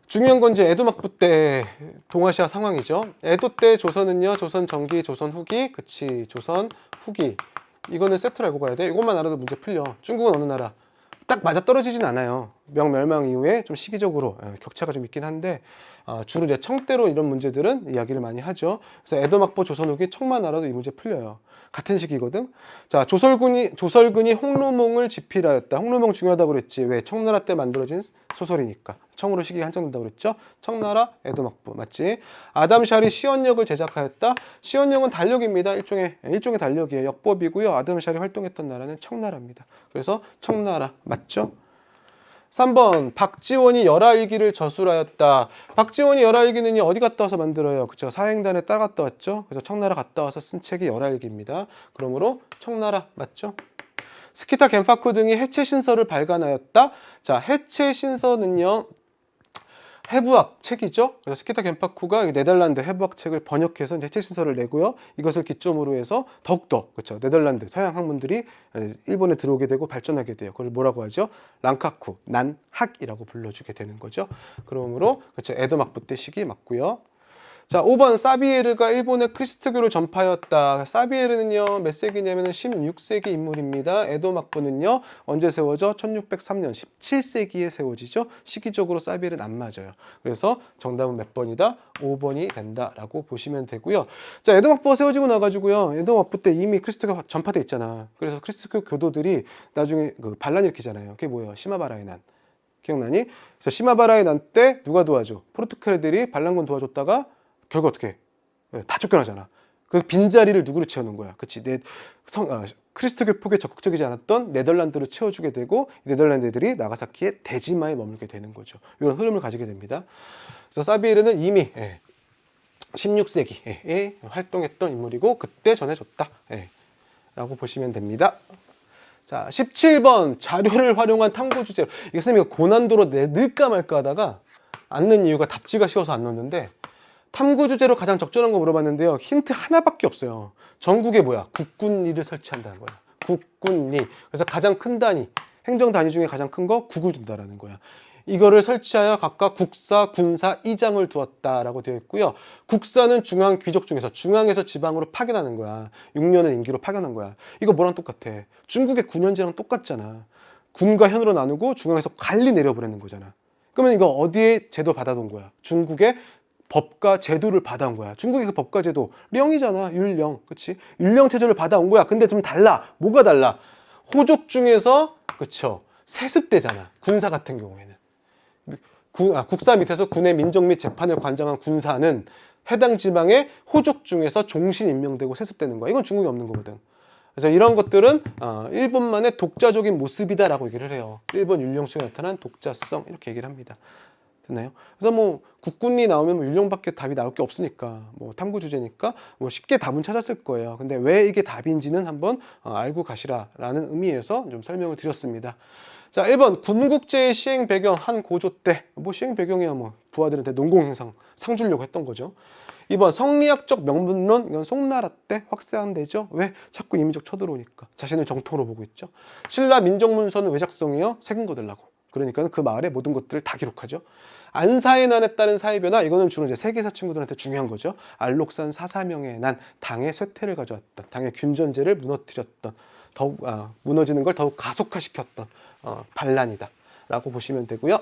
중요한 건 이제 에도 막부 때 동아시아 상황이죠. 에도 때 조선은요, 조선 전기, 조선 후기, 그치, 조선 후기. 이거는 세트로 알고 가야 돼. 이것만 알아도 문제 풀려. 중국은 어느 나라? 딱 맞아 떨어지진 않아요. 명멸망 이후에 좀 시기적으로 격차가 좀 있긴 한데 주로 이제 청대로 이런 문제들은 이야기를 많이 하죠. 그래서 에도 막부, 조선 후기 청만 알아도 이 문제 풀려요. 같은 시기거든. 자, 조설군이 홍루몽을 집필하였다. 홍루몽 중요하다고 그랬지. 왜? 청나라 때 만들어진 소설이니까. 청으로 시기가 한정된다고 그랬죠. 청나라, 에도 막부 맞지? 아담샬이 시언역을 제작하였다. 시언역은 달력입니다. 일종의 달력이에요. 역법이고요. 아담샬이 활동했던 나라는 청나라입니다. 그래서 청나라 맞죠? 3번 박지원이 열하일기를 저술하였다. 박지원이 열하일기는 어디 갔다 와서 만들어요? 그쵸? 사행단에 따갔다 왔죠? 그래서 청나라 갔다 와서 쓴 책이 열하일기입니다. 그러므로 청나라 맞죠? 스키타 겐파쿠 등이 해체 신서를 발간하였다. 자, 해체 신서는요. 해부학 책이죠. 그래서 스키타 겐파쿠가 네덜란드 해부학 책을 번역해서 이제 해체 신서를 내고요. 이것을 기점으로 해서 더욱더 그렇죠. 네덜란드 서양 학문들이 일본에 들어오게 되고 발전하게 돼요. 그걸 뭐라고 하죠? 란카쿠, 난학이라고 불러주게 되는 거죠. 그러므로 그렇죠. 에도 막부 때 시기 맞고요. 자, 5번 사비에르가 일본의 크리스트교를 전파하였다. 사비에르는요 몇 세기냐면 16세기 인물입니다. 에도 막부는요 언제 세워져? 1603년 17세기에 세워지죠. 시기적으로 사비에르는 안 맞아요. 그래서 정답은 몇 번이다? 5번이 된다라고 보시면 되고요. 자, 에도 막부가 세워지고 나가지고요 에도 막부 때 이미 크리스트교가 전파돼 있잖아. 그래서 크리스트교 교도들이 나중에 그 반란 일으키잖아요. 그게 뭐예요? 시마바라의 난. 기억나니? 그래서 시마바라의 난 때 누가 도와줘? 포르투갈들이 반란군 도와줬다가 결국 어떻게 다 쫓겨나잖아. 그 빈자리를 누구로 채우는 거야? 그치? 크리스트교 폭에 적극적이지 않았던 네덜란드로 채워주게 되고 네덜란드들이 나가사키의 대지마에 머물게 되는 거죠. 이런 흐름을 가지게 됩니다. 그래서 사비에르는 이미 16세기에 활동했던 인물이고 그때 전해졌다 라고 보시면 됩니다. 자, 17번 자료를 활용한 탐구 주제로. 이게 선생님이 고난도로 넣을까 말까 하다가 안 넣은 이유가 답지가 쉬워서 안 넣었는데 탐구 주제로 가장 적절한 거 물어봤는데요. 힌트 하나밖에 없어요. 전국에 뭐야? 국군리를 설치한다는 거야. 국군리. 그래서 가장 큰 단위, 행정 단위 중에 가장 큰 거 국을 둔다라는 거야. 이거를 설치하여 각각 국사, 군사, 이장을 두었다라고 되어 있고요. 국사는 중앙 귀족 중에서 중앙에서 지방으로 파견하는 거야. 6년을 임기로 파견한 거야. 이거 뭐랑 똑같아? 중국의 군현제랑 똑같잖아. 군과 현으로 나누고 중앙에서 관리 내려보내는 거잖아. 그러면 이거 어디에 제도 받아둔 거야? 중국의 법과 제도를 받아온 거야. 중국의 그 법과 제도 령이잖아. 율령. 그치? 율령 체제를 받아온 거야. 근데 좀 달라. 뭐가 달라? 호족 중에서 그쵸? 세습대잖아. 군사 같은 경우에는. 국사 밑에서 군의 민족 및 재판을 관장한 군사는 해당 지방의 호족 중에서 종신 임명되고 세습되는 거야. 이건 중국에 없는 거거든. 그래서 이런 것들은 일본만의 독자적인 모습이다라고 얘기를 해요. 일본 율령식에 나타난 독자성 이렇게 얘기를 합니다. 됐나요? 그래서 뭐 국군이 나오면 뭐 율령밖에 답이 나올 게 없으니까 뭐 탐구 주제니까 뭐 쉽게 답은 찾았을 거예요. 근데 왜 이게 답인지는 한번 알고 가시라라는 의미에서 좀 설명을 드렸습니다. 자, 1번 군국제의 시행 배경 한 고조 때. 뭐 시행 배경이야 뭐 부하들한테 농공행상 상 주려고 했던 거죠. 2번 성리학적 명분론. 이건 송나라 때 확산되죠. 왜? 자꾸 이민족 쳐들어오니까. 자신을 정토로 보고 있죠. 신라 민족문서는 왜 작성해요? 세금 거들라고. 그러니까 그 마을의 모든 것들을 다 기록하죠. 안사의 난에 따른 사회 변화. 이거는 주로 이제 세계사 친구들한테 중요한 거죠. 알록산 사사명의 난, 당의 쇠퇴를 가져왔던, 당의 균전제를 무너뜨렸던, 더욱 무너지는 걸 더욱 가속화시켰던 반란이다 라고 보시면 되고요.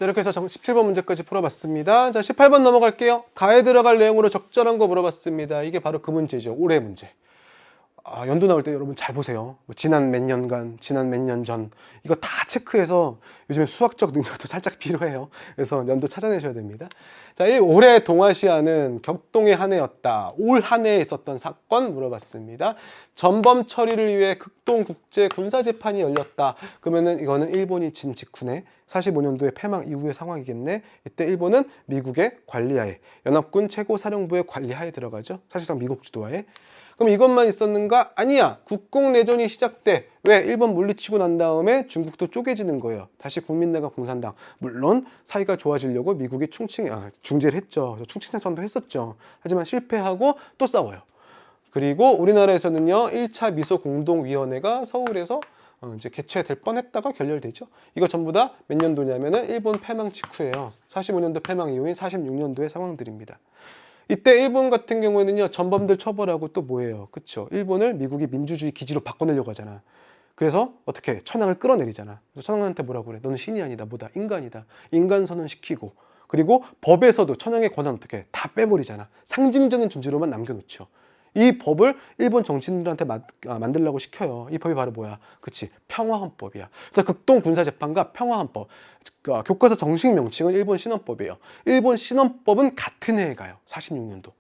이렇게 해서 17번 문제까지 풀어봤습니다. 자, 18번 넘어갈게요. 가에 들어갈 내용으로 적절한 거 물어봤습니다. 이게 바로 그 문제죠. 올해 문제. 연도 나올 때 여러분 잘 보세요. 뭐 지난 몇 년간, 지난 몇 년 전, 이거 다 체크해서 요즘에 수학적 능력도 살짝 필요해요. 그래서 연도 찾아내셔야 됩니다. 자, 올해 동아시아는 격동의 한 해였다. 올 한 해에 있었던 사건 물어봤습니다. 전범 처리를 위해 극동 국제 군사 재판이 열렸다. 그러면은 이거는 일본이 진 직후네. 45년도에 패망 이후의 상황이겠네. 이때 일본은 미국의 관리하에, 연합군 최고사령부의 관리하에 들어가죠. 사실상 미국 주도하에. 그럼 이것만 있었는가? 아니야. 국공내전이 시작돼. 왜? 일본 물리치고 난 다음에 중국도 쪼개지는 거예요. 다시 국민당과 공산당. 물론 사이가 좋아지려고 미국이 중재를 했죠. 충칭탄선도 했었죠. 하지만 실패하고 또 싸워요. 그리고 우리나라에서는요, 1차 미소 공동위원회가 서울에서 이제 개최될 뻔했다가 결렬되죠. 이거 전부 다 몇 년도냐면은 일본 패망 직후예요. 45년도 패망 이후인 46년도의 상황들입니다. 이때 일본 같은 경우에는요, 전범들 처벌하고 또 뭐예요? 그쵸? 일본을 미국이 민주주의 기지로 바꿔내려고 하잖아. 그래서 어떻게? 천황을 끌어내리잖아. 그래서 천황한테 뭐라고 그래? 너는 신이 아니다. 뭐다? 인간이다. 인간 선언시키고. 그리고 법에서도 천황의 권한 어떻게? 다 빼버리잖아. 상징적인 존재로만 남겨놓죠. 이 법을 일본 정치인들한테 만들라고 시켜요. 이 법이 바로 뭐야? 그치? 평화헌법이야. 그래서 극동군사재판과 평화헌법. 교과서 정식 명칭은 일본 신헌법이에요. 일본 신헌법은 같은 해에 가요. 46년도.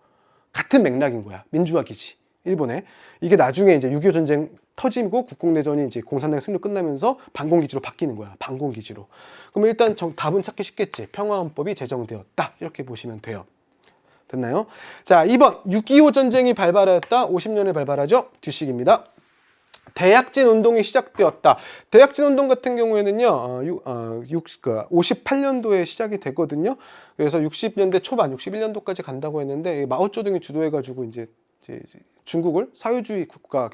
같은 맥락인 거야. 민주화 기지. 일본에. 이게 나중에 이제 6.25 전쟁 터지고 국공내전이 이제 공산당 승리 끝나면서 반공기지로 바뀌는 거야. 반공기지로. 그럼 일단 답은 찾기 쉽겠지. 평화헌법이 제정되었다. 이렇게 보시면 돼요. 됐나요? 자, 2번 6.25 전쟁이 발발하였다. 50년에 발발하죠. 뒤식입니다. 대약진 운동이 시작되었다. 대약진 운동 같은 경우에는요, 58년도에 시작이 되거든요. 그래서 60년대 초반, 61년도까지 간다고 했는데 마오쩌둥이 주도해가지고 이제 중국을 사회주의 국가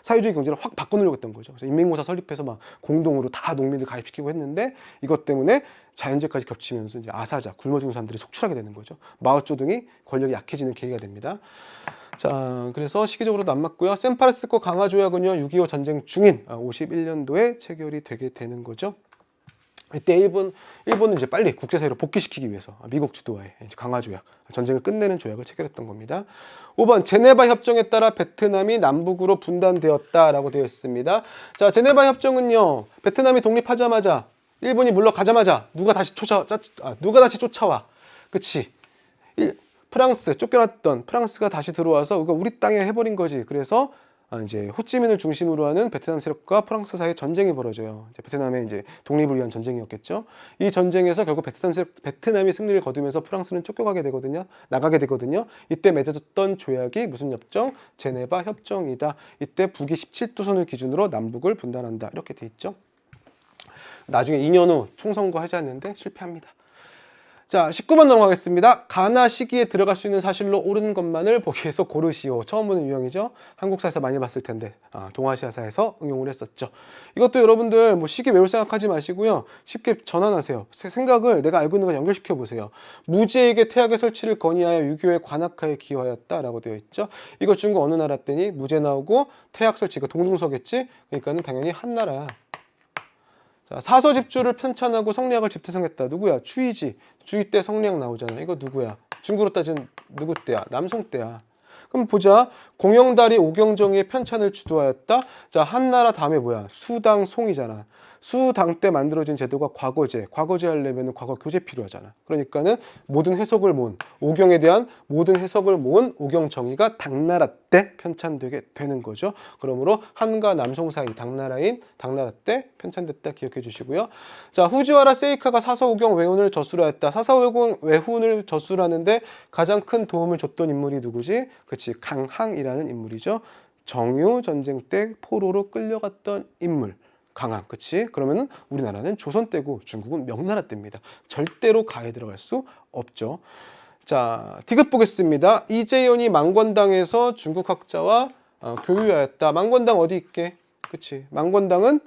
사회주의 경제를 확 바꿔놓으려고 했던 거죠. 그래서 인민공사 설립해서 막 공동으로 다 농민들 가입시키고 했는데 이것 때문에 자연재해까지 겹치면서 이제 아사자, 굶어 죽는 사람들이 속출하게 되는 거죠. 마오쩌둥이 권력이 약해지는 계기가 됩니다. 자, 그래서 시기적으로도 안 맞고요. 샌프란시스코 강화 조약은요, 6.25 전쟁 중인 51년도에 체결이 되게 되는 거죠. 이때 일본은 이제 빨리 국제사회로 복귀시키기 위해서 미국 주도하에 강화 조약, 전쟁을 끝내는 조약을 체결했던 겁니다. 5번 제네바 협정에 따라 베트남이 남북으로 분단되었다라고 되어 있습니다. 자, 제네바 협정은요, 베트남이 독립하자마자 일본이 물러가자마자 누가 다시 쫓아와. 그치? 프랑스, 쫓겨났던 프랑스가 다시 들어와서 이거 우리 땅에 해버린 거지. 그래서 이제 호찌민을 중심으로 하는 베트남 세력과 프랑스 사이에 전쟁이 벌어져요. 이제 베트남의 이제 독립을 위한 전쟁이었겠죠. 이 전쟁에서 결국 베트남이 승리를 거두면서 프랑스는 쫓겨가게 되거든요. 나가게 되거든요. 이때 맺어졌던 조약이 무슨 협정? 제네바 협정이다. 이때 북위 17도선을 기준으로 남북을 분단한다. 이렇게 돼 있죠. 나중에 2년 후 총선거 하자는데 실패합니다. 자, 19번 넘어가겠습니다. 가나 시기에 들어갈 수 있는 사실로 옳은 것만을 보기에서 고르시오. 처음 보는 유형이죠. 한국사에서 많이 봤을 텐데 동아시아사에서 응용을 했었죠. 이것도 여러분들 뭐 시기 외울 생각하지 마시고요. 쉽게 전환하세요. 생각을 내가 알고 있는 걸 연결시켜 보세요. 무지에게 태학의 설치를 건의하여 유교의 관학화에 기여하였다라고 되어 있죠. 이거 중국 어느 나라 때니? 무제 나오고 태학 설치가 동등서겠지? 그러니까는 당연히 한나라야. 자, 사서집주를 편찬하고 성리학을 집대성했다. 누구야? 추이지. 주의 때 성리학 나오잖아. 이거 누구야? 중국으로 따지면 누구 때야? 남송 때야. 그럼 보자. 공영다리 오경정의 편찬을 주도하였다. 자, 한나라 다음에 뭐야? 수당 송이잖아. 수당 때 만들어진 제도가 과거제. 과거제 하려면 과거 교재 필요하잖아. 그러니까는 모든 해석을 모은, 오경에 대한 모든 해석을 모은 오경정의가 당나라 때 편찬되게 되는 거죠. 그러므로 한과 남송 사이 당나라 때 편찬됐다 기억해 주시고요. 자, 후지와라 세이카가 사서오경 외훈을 저술하였다. 사서오경 외훈을 저술하는데 가장 큰 도움을 줬던 인물이 누구지? 그치, 강항이라는 인물이죠. 정유 전쟁 때 포로로 끌려갔던 인물. 강항, 그치? 그러면은 우리나라는 조선 때고 중국은 명나라 때입니다. 절대로 가에 들어갈 수 없죠. 자, 디귿 보겠습니다. 이재현이 망권당에서 중국 학자와 교류하였다. 망권당 어디 있게? 그치? 망권당은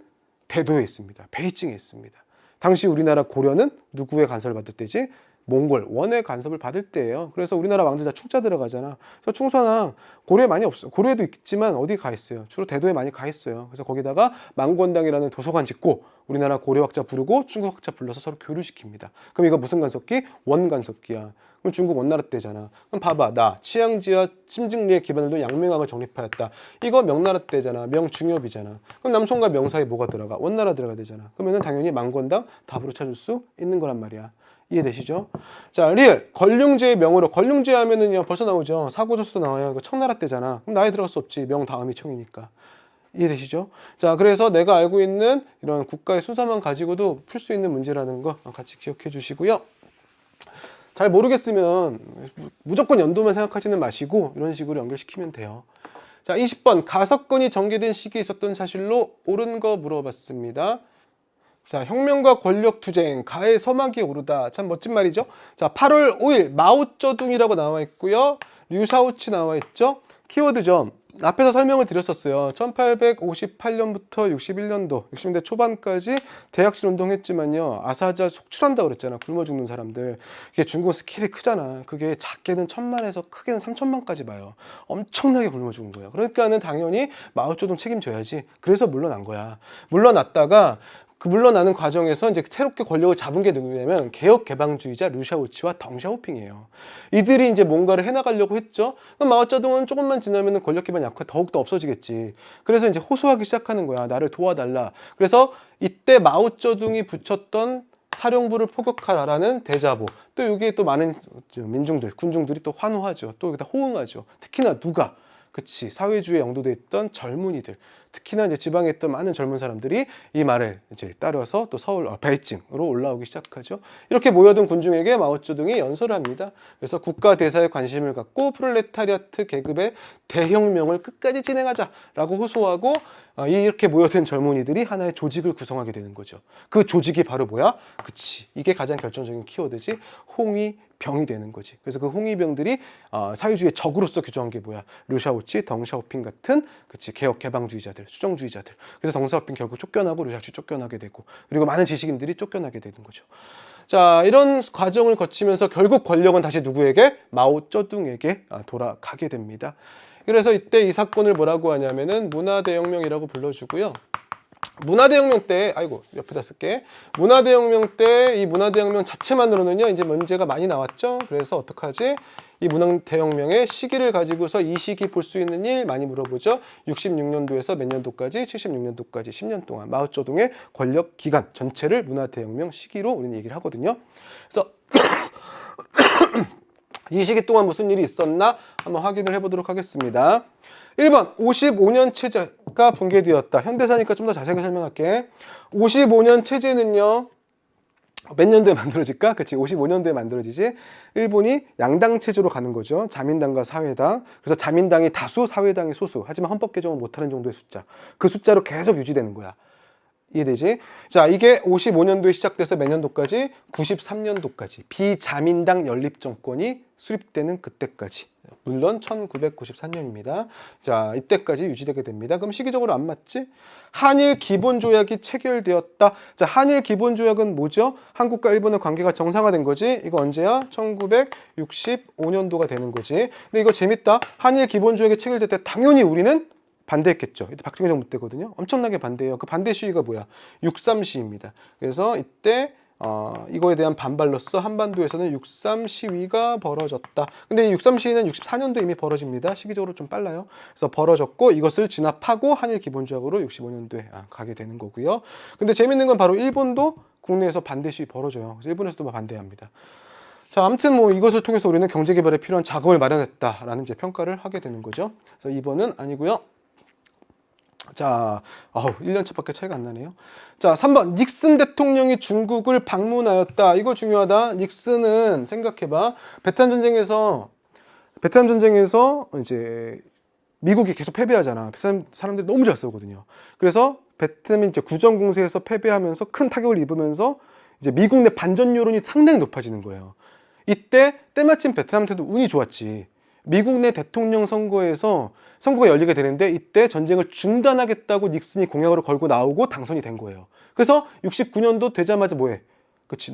대도에 있습니다. 베이징에 있습니다. 당시 우리나라 고려는 누구의 간섭을 받을 때지? 몽골, 원의 간섭을 받을 때예요. 그래서 우리나라 왕들 다 충자 들어가잖아. 그래서 충사나 고려에 많이 없어요. 고려에도 있지만 어디 가 있어요? 주로 대도에 많이 가 있어요. 그래서 거기다가 망권당이라는 도서관 짓고 우리나라 고려학자 부르고 중국학자 불러서 서로 교류시킵니다. 그럼 이거 무슨 간섭기? 원 간섭기야. 그럼 중국 원나라 때잖아. 그럼 봐봐, 나 치앙지와 심증리의 기반을 둔 양명학을 정립하였다. 이거 명나라 때잖아. 명중엽이잖아. 그럼 남송과 명사에 뭐가 들어가? 원나라 들어가야 되잖아. 그러면은 당연히 망건당 답으로 찾을 수 있는 거란 말이야. 이해되시죠? 자, 리을 권륭제의 명으로, 권륭제 하면은요 벌써 나오죠. 사고조서도 나와요. 이거 청나라 때잖아. 그럼 나에 들어갈 수 없지. 명 다음이 청이니까. 이해되시죠? 자, 그래서 내가 알고 있는 이런 국가의 순서만 가지고도 풀 수 있는 문제라는 거 같이 기억해 주시고요. 잘 모르겠으면 무조건 연도만 생각하지는 마시고 이런 식으로 연결시키면 돼요. 자, 20번 가석건이 전개된 시기에 있었던 사실로 옳은 거 물어봤습니다. 자, 혁명과 권력투쟁, 가의 서막이 오르다. 참 멋진 말이죠. 자, 8월 5일 마오쩌둥이라고 나와 있고요. 류샤오치 나와 있죠. 키워드죠. 앞에서 설명을 드렸었어요. 1858년부터 61년도, 60년대 초반까지 대학실 운동했지만요. 아사자 속출한다고 그랬잖아. 굶어 죽는 사람들. 이게 중국 스케일이 크잖아. 그게 작게는 1000만에서 크게는 3000만까지 봐요. 엄청나게 굶어 죽은 거예요. 그러니까는 당연히 마오쩌둥 책임져야지. 그래서 물러난 거야. 물러났다가 그 물러나는 과정에서 이제 새롭게 권력을 잡은 게 누구냐면 개혁 개방주의자 류샤오치와 덩샤오핑이에요. 이들이 이제 뭔가를 해나가려고 했죠. 그럼 마오쩌둥은 조금만 지나면 권력 기반 약화 더욱더 없어지겠지. 그래서 이제 호소하기 시작하는 거야. 나를 도와달라. 그래서 이때 마오쩌둥이 붙였던 사령부를 포격하라라는 대자보. 또 여기에 또 많은 민중들, 군중들이 또 환호하죠. 또 여기다 호응하죠. 특히나 누가? 그치, 사회주의에 영도돼 있던 젊은이들, 특히나 이제 지방에 있던 많은 젊은 사람들이 이 말을 이제 따라서 또 서울 베이징으로 올라오기 시작하죠. 이렇게 모여든 군중에게 마오쩌둥이 연설을 합니다. 그래서 국가 대사에 관심을 갖고 프롤레타리아트 계급의 대혁명을 끝까지 진행하자라고 호소하고 이렇게 모여든 젊은이들이 하나의 조직을 구성하게 되는 거죠. 그 조직이 바로 뭐야? 그치, 이게 가장 결정적인 키워드지. 홍위병이 되는 거지. 그래서 그 홍위병들이 사회주의의 적으로서 규정한 게 뭐야? 류샤오치, 덩샤오핑 같은 그치 개혁 개방주의자들, 수정주의자들. 그래서 덩샤오핑 결국 쫓겨나고 류샤오치 쫓겨나게 되고, 그리고 많은 지식인들이 쫓겨나게 되는 거죠. 자, 이런 과정을 거치면서 결국 권력은 다시 누구에게? 마오쩌둥에게 돌아가게 됩니다. 그래서 이때 이 사건을 뭐라고 하냐면은 문화대혁명이라고 불러주고요. 문화대혁명 때, 아이고 옆에다 쓸게. 문화대혁명 때 이 문화대혁명 자체만으로는요 이제 문제가 많이 나왔죠. 그래서 어떡하지? 이 문화대혁명의 시기를 가지고서 이 시기 볼 수 있는 일 많이 물어보죠. 66년도에서 몇 년도까지? 76년도까지 10년 동안 마오쩌둥의 권력 기간 전체를 문화대혁명 시기로 우리는 얘기를 하거든요. 그래서 이 시기 동안 무슨 일이 있었나 한번 확인을 해보도록 하겠습니다. 1번 55년 체제가 붕괴되었다. 현대사니까 좀 더 자세하게 설명할게. 55년 체제는요 몇 년도에 만들어질까? 그치, 55년도에 만들어지지. 일본이 양당 체제로 가는 거죠. 자민당과 사회당. 그래서 자민당이 다수, 사회당이 소수. 하지만 헌법 개정을 못하는 정도의 숫자. 그 숫자로 계속 유지되는 거야. 이해되지? 자, 이게 55년도에 시작돼서 몇 년도까지? 93년도까지. 비자민당 연립정권이 수립되는 그때까지. 물론 1994년입니다. 자, 이때까지 유지되게 됩니다. 그럼 시기적으로 안 맞지? 한일 기본조약이 체결되었다. 자, 한일 기본조약은 뭐죠? 한국과 일본의 관계가 정상화된 거지. 이거 언제야? 1965년도가 되는 거지. 근데 이거 재밌다. 한일 기본조약이 체결될 때 당연히 우리는 반대했겠죠. 이때 박정희 정부 때거든요. 엄청나게 반대해요. 그 반대 시위가 뭐야? 6.3 시위입니다. 그래서 이때 이거에 대한 반발로서 한반도에서는 6.3 시위가 벌어졌다. 근데 이 6.3 시위는 64년도에 이미 벌어집니다. 시기적으로 좀 빨라요. 그래서 벌어졌고 이것을 진압하고 한일 기본조약으로 65년도에 가게 되는 거고요. 근데 재밌는 건 바로 일본도 국내에서 반대 시위 벌어져요. 그래서 일본에서도 반대합니다. 자, 아무튼 뭐 이것을 통해서 우리는 경제 개발에 필요한 자금을 마련했다라는 이제 평가를 하게 되는 거죠. 그래서 2번은 아니고요. 자, 1년 차밖에 차이가 안 나네요. 자, 3번 닉슨 대통령이 중국을 방문하였다. 이거 중요하다. 닉슨은 생각해봐. 베트남 전쟁에서 이제 미국이 계속 패배하잖아. 베트남 사람들이 너무 잘 싸우거든요. 그래서 베트남이 이제 구정 공세에서 패배하면서 큰 타격을 입으면서 이제 미국 내 반전 여론이 상당히 높아지는 거예요. 이때 때마침 베트남한테도 운이 좋았지. 미국 내 대통령 선거가 열리게 되는데 이때 전쟁을 중단하겠다고 닉슨이 공약으로 걸고 나오고 당선이 된 거예요. 그래서 69년도 되자마자 뭐해? 그치,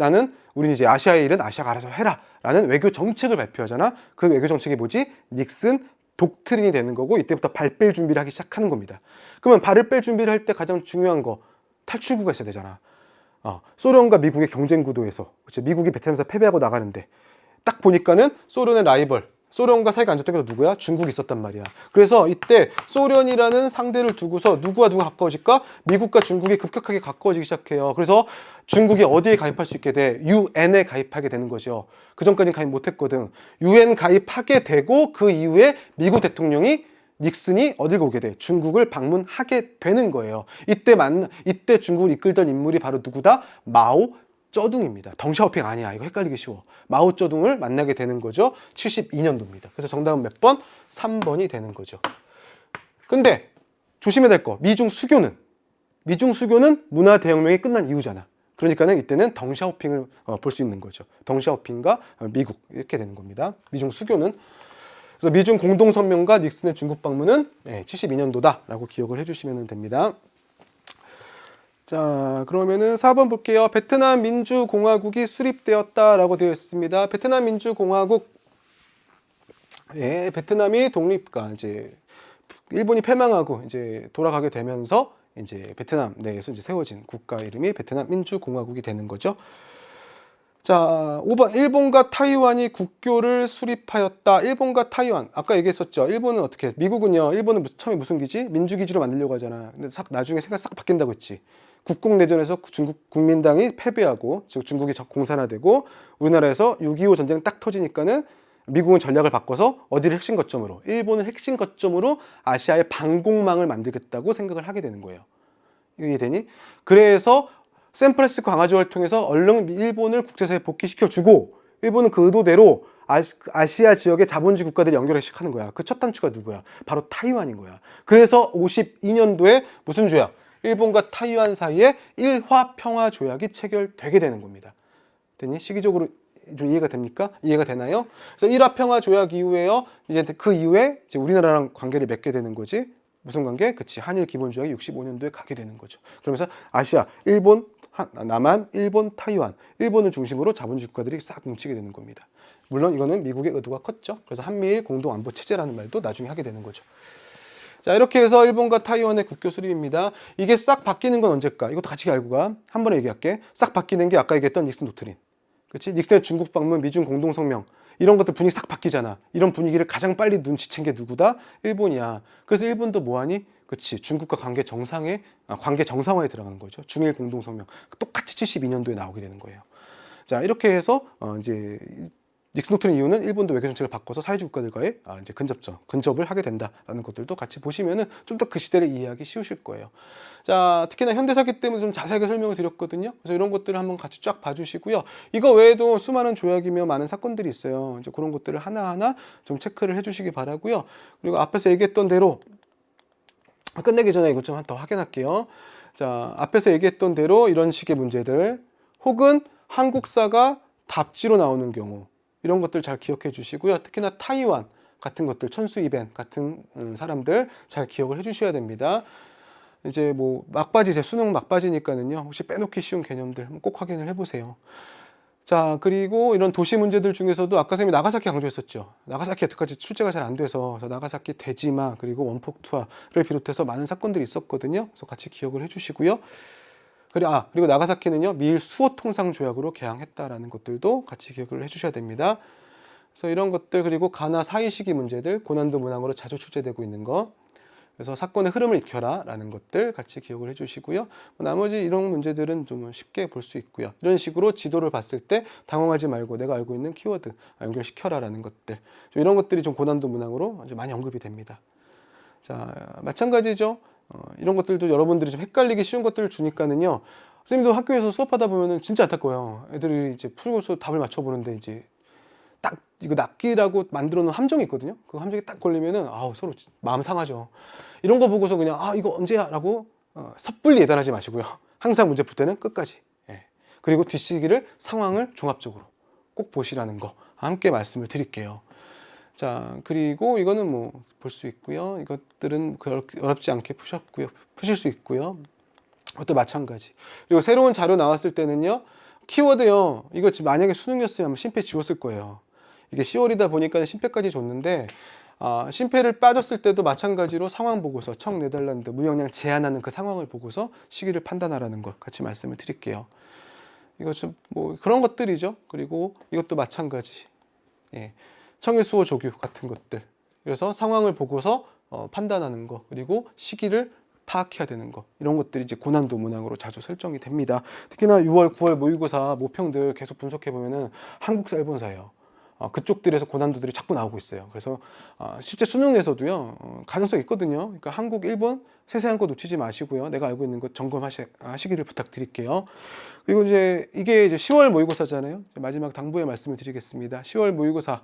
우리는 이제 아시아의 일은 아시아가 알아서 해라 라는 외교 정책을 발표하잖아. 그 외교 정책이 뭐지? 닉슨 독트린이 되는 거고 이때부터 발 뺄 준비를 하기 시작하는 겁니다. 그러면 발을 뺄 준비를 할 때 가장 중요한 거 탈출구가 있어야 되잖아. 소련과 미국의 경쟁 구도에서 그치, 미국이 베트남에서 패배하고 나가는데 딱 보니까는 소련의 라이벌, 소련과 사이가 안 좋던 게 누구야? 중국이 있었단 말이야. 그래서 이때 소련이라는 상대를 두고서 누구와 누가 가까워질까? 미국과 중국이 급격하게 가까워지기 시작해요. 그래서 중국이 어디에 가입할 수 있게 돼? UN에 가입하게 되는 거죠. 그 전까지는 가입 못했거든. UN 가입하게 되고 그 이후에 미국 대통령이 닉슨이 어딜 오게 돼? 중국을 방문하게 되는 거예요. 이때 중국을 이끌던 인물이 바로 누구다? 마오 쩌둥입니다. 덩샤오핑 아니야. 이거 헷갈리기 쉬워. 마오쩌둥을 만나게 되는 거죠. 72년도입니다. 그래서 정답은 몇 번? 3번이 되는 거죠. 근데 조심해야 될 거. 미중 수교는 문화 대혁명이 끝난 이후잖아. 그러니까는 이때는 덩샤오핑을 볼 수 있는 거죠. 덩샤오핑과 미국 이렇게 되는 겁니다. 미중 수교는. 그래서 미중 공동성명과 닉슨의 중국 방문은 72년도다라고 기억을 해주시면 됩니다. 자, 그러면은 4번 볼게요. 베트남 민주공화국이 수립되었다라고 되어 있습니다. 베트남 민주공화국, 베트남이 독립과 이제 일본이 패망하고 이제 돌아가게 되면서 이제 베트남 내에서 이제 세워진 국가 이름이 베트남 민주공화국이 되는 거죠. 자, 5번 일본과 타이완이 국교를 수립하였다. 일본과 타이완 아까 얘기했었죠. 일본은 어떻게? 미국은요. 일본은 처음에 무슨 기지? 민주기지로 만들려고 하잖아. 근데 나중에 생각 싹 바뀐다고 했지. 국共내전에서 중국 국민당이 패배하고 즉 중국이 공산화되고 우리나라에서 6.25 전쟁 딱 터지니까는 미국은 전략을 바꿔서 어디를 핵심 거점으로 일본을 핵심 거점으로 아시아의 방공망을 만들겠다고 생각을 하게 되는 거예요. 이해되니? 그래서 샌프란시스코 강화조를 통해서 얼른 일본을 국제사회에 복귀시켜주고 일본은 그 의도대로 아시아 지역의 자본주의 국가들이 연결을 시작하는 거야. 그 첫 단추가 누구야? 바로 타이완인 거야. 그래서 52년도에 무슨 조약? 일본과 타이완 사이에 일화 평화 조약이 체결되게 되는 겁니다. 됐니? 시기적으로 좀 이해가 됩니까? 이해가 되나요? 그래서 일화 평화 조약 이후에요. 이제 그 이후에 이제 우리나라랑 관계를 맺게 되는 거지. 무슨 관계? 그치. 한일 기본 조약이 65년도에 가게 되는 거죠. 그러면서 아시아, 일본, 남한, 일본, 타이완, 일본을 중심으로 자본주의 국가들이 싹 뭉치게 되는 겁니다. 물론 이거는 미국의 의도가 컸죠. 그래서 한미일 공동안보 체제라는 말도 나중에 하게 되는 거죠. 자, 이렇게 해서 일본과 타이완의 국교 수립입니다. 이게 싹 바뀌는 건 언제일까? 이것도 같이 알고 가. 한 번에 얘기할게. 싹 바뀌는 게 아까 얘기했던 닉슨 도트린. 그치? 닉슨의 중국 방문, 미중 공동성명. 이런 것들 분위기 싹 바뀌잖아. 이런 분위기를 가장 빨리 눈치챈 게 누구다? 일본이야. 그래서 일본도 뭐하니? 그치. 중국과 관계 정상화에 들어가는 거죠. 중일 공동성명. 똑같이 72년도에 나오게 되는 거예요. 자, 이렇게 해서 이제 닉슨 도트린 이후는 일본도 외교 정책을 바꿔서 사회주의 국가들과의 이제 근접을 하게 된다라는 것들도 같이 보시면은 좀 더 그 시대를 이해하기 쉬우실 거예요. 자, 특히나 현대사기 때문에 좀 자세하게 설명을 드렸거든요. 그래서 이런 것들을 한번 같이 쫙 봐주시고요. 이거 외에도 수많은 조약이며 많은 사건들이 있어요. 이제 그런 것들을 하나하나 좀 체크를 해주시기 바라고요. 그리고 앞에서 얘기했던 대로 끝내기 전에 이것 좀 더 확인할게요. 자, 앞에서 얘기했던 대로 이런 식의 문제들 혹은 한국사가 답지로 나오는 경우 이런 것들 잘 기억해 주시고요. 특히나 타이완 같은 것들, 천수 이벤 같은 사람들 잘 기억을 해 주셔야 됩니다. 이제 뭐 막바지, 제 수능 막바지니까는요. 혹시 빼놓기 쉬운 개념들 꼭 확인을 해보세요. 자, 그리고 이런 도시 문제들 중에서도 아까 선생님이 나가사키 강조했었죠. 나가사키 여태까지 출제가 잘 안 돼서 나가사키 대지마 그리고 원폭 투하를 비롯해서 많은 사건들이 있었거든요. 그래서 같이 기억을 해주시고요. 그리고 나가사키는요 미일 수호 통상 조약으로 개항했다라는 것들도 같이 기억을 해주셔야 됩니다. 그래서 이런 것들 그리고 가나 사이 시기 문제들 고난도 문항으로 자주 출제되고 있는 거. 그래서 사건의 흐름을 익혀라라는 것들 같이 기억을 해주시고요. 나머지 이런 문제들은 좀 쉽게 볼 수 있고요. 이런 식으로 지도를 봤을 때 당황하지 말고 내가 알고 있는 키워드 연결시켜라라는 것들. 좀 이런 것들이 좀 고난도 문항으로 많이 언급이 됩니다. 자, 마찬가지죠. 이런 것들도 여러분들이 좀 헷갈리기 쉬운 것들을 주니까는요. 선생님도 학교에서 수업하다 보면은 진짜 안타까워요. 애들이 이제 풀고서 답을 맞춰보는데 이제 딱 이거 낚기라고 만들어 놓은 함정이 있거든요. 그 함정이 딱 걸리면은 서로 마음 상하죠. 이런 거 보고서 그냥 이거 언제야? 라고 섣불리 예단하지 마시고요. 항상 문제 풀 때는 끝까지. 그리고 뒷시기를 상황을 종합적으로 꼭 보시라는 거 함께 말씀을 드릴게요. 자, 그리고 이거는 뭐 볼 수 있고요. 이것들은 어렵지 않게 푸실 수 있고요. 또 마찬가지. 그리고 새로운 자료 나왔을 때는요. 키워드요. 이거 만약에 수능이었으면 심폐 지웠을 거예요. 이게 10월이다 보니까 심폐까지 줬는데 심폐를 빠졌을 때도 마찬가지로 상황 보고서 청 네덜란드 무역량 제한하는 그 상황을 보고서 시기를 판단하라는 것 같이 말씀을 드릴게요. 이거 좀 뭐 그런 것들이죠. 그리고 이것도 마찬가지. 예. 청일 수호 조교 같은 것들. 그래서 상황을 보고서 판단하는 거, 그리고 시기를 파악해야 되는 거, 이런 것들이 이제 고난도 문항으로 자주 설정이 됩니다. 특히나 6월, 9월 모의고사 모평들 계속 분석해 보면은 한국사, 일본사예요. 그쪽들에서 고난도들이 자꾸 나오고 있어요. 그래서 실제 수능에서도요, 가능성이 있거든요. 그러니까 한국, 일본 세세한 거 놓치지 마시고요. 내가 알고 있는 것 점검하시기를 부탁드릴게요. 그리고 이게 이제 10월 모의고사잖아요. 마지막 당부의 말씀을 드리겠습니다. 10월 모의고사,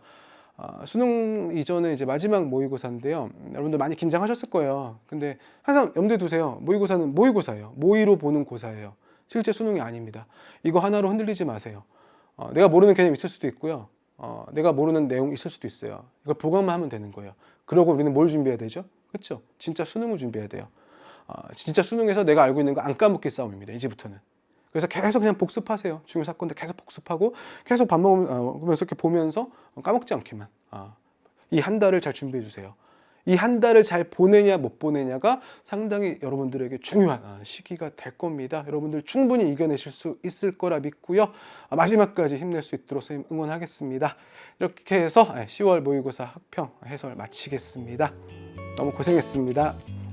수능 이전에 이제 마지막 모의고사인데요. 여러분들 많이 긴장하셨을 거예요. 근데 항상 염두에 두세요. 모의고사는 모의고사예요. 모의로 보는 고사예요. 실제 수능이 아닙니다. 이거 하나로 흔들리지 마세요. 내가 모르는 개념 있을 수도 있고요. 내가 모르는 내용 있을 수도 있어요. 이걸 보강만 하면 되는 거예요. 그러고 우리는 뭘 준비해야 되죠? 그렇죠? 진짜 수능을 준비해야 돼요. 진짜 수능에서 내가 알고 있는 거 안 까먹기 싸움입니다. 이제부터는. 그래서 계속 그냥 복습하세요. 중요 사건들 계속 복습하고 계속 밥 먹으면서 이렇게 보면서 까먹지 않게만 이 한 달을 잘 준비해 주세요. 이 한 달을 잘 보내냐 못 보내냐가 상당히 여러분들에게 중요한 시기가 될 겁니다. 여러분들 충분히 이겨내실 수 있을 거라 믿고요. 마지막까지 힘낼 수 있도록 선생님 응원하겠습니다. 이렇게 해서 10월 모의고사 학평 해설 마치겠습니다. 너무 고생했습니다.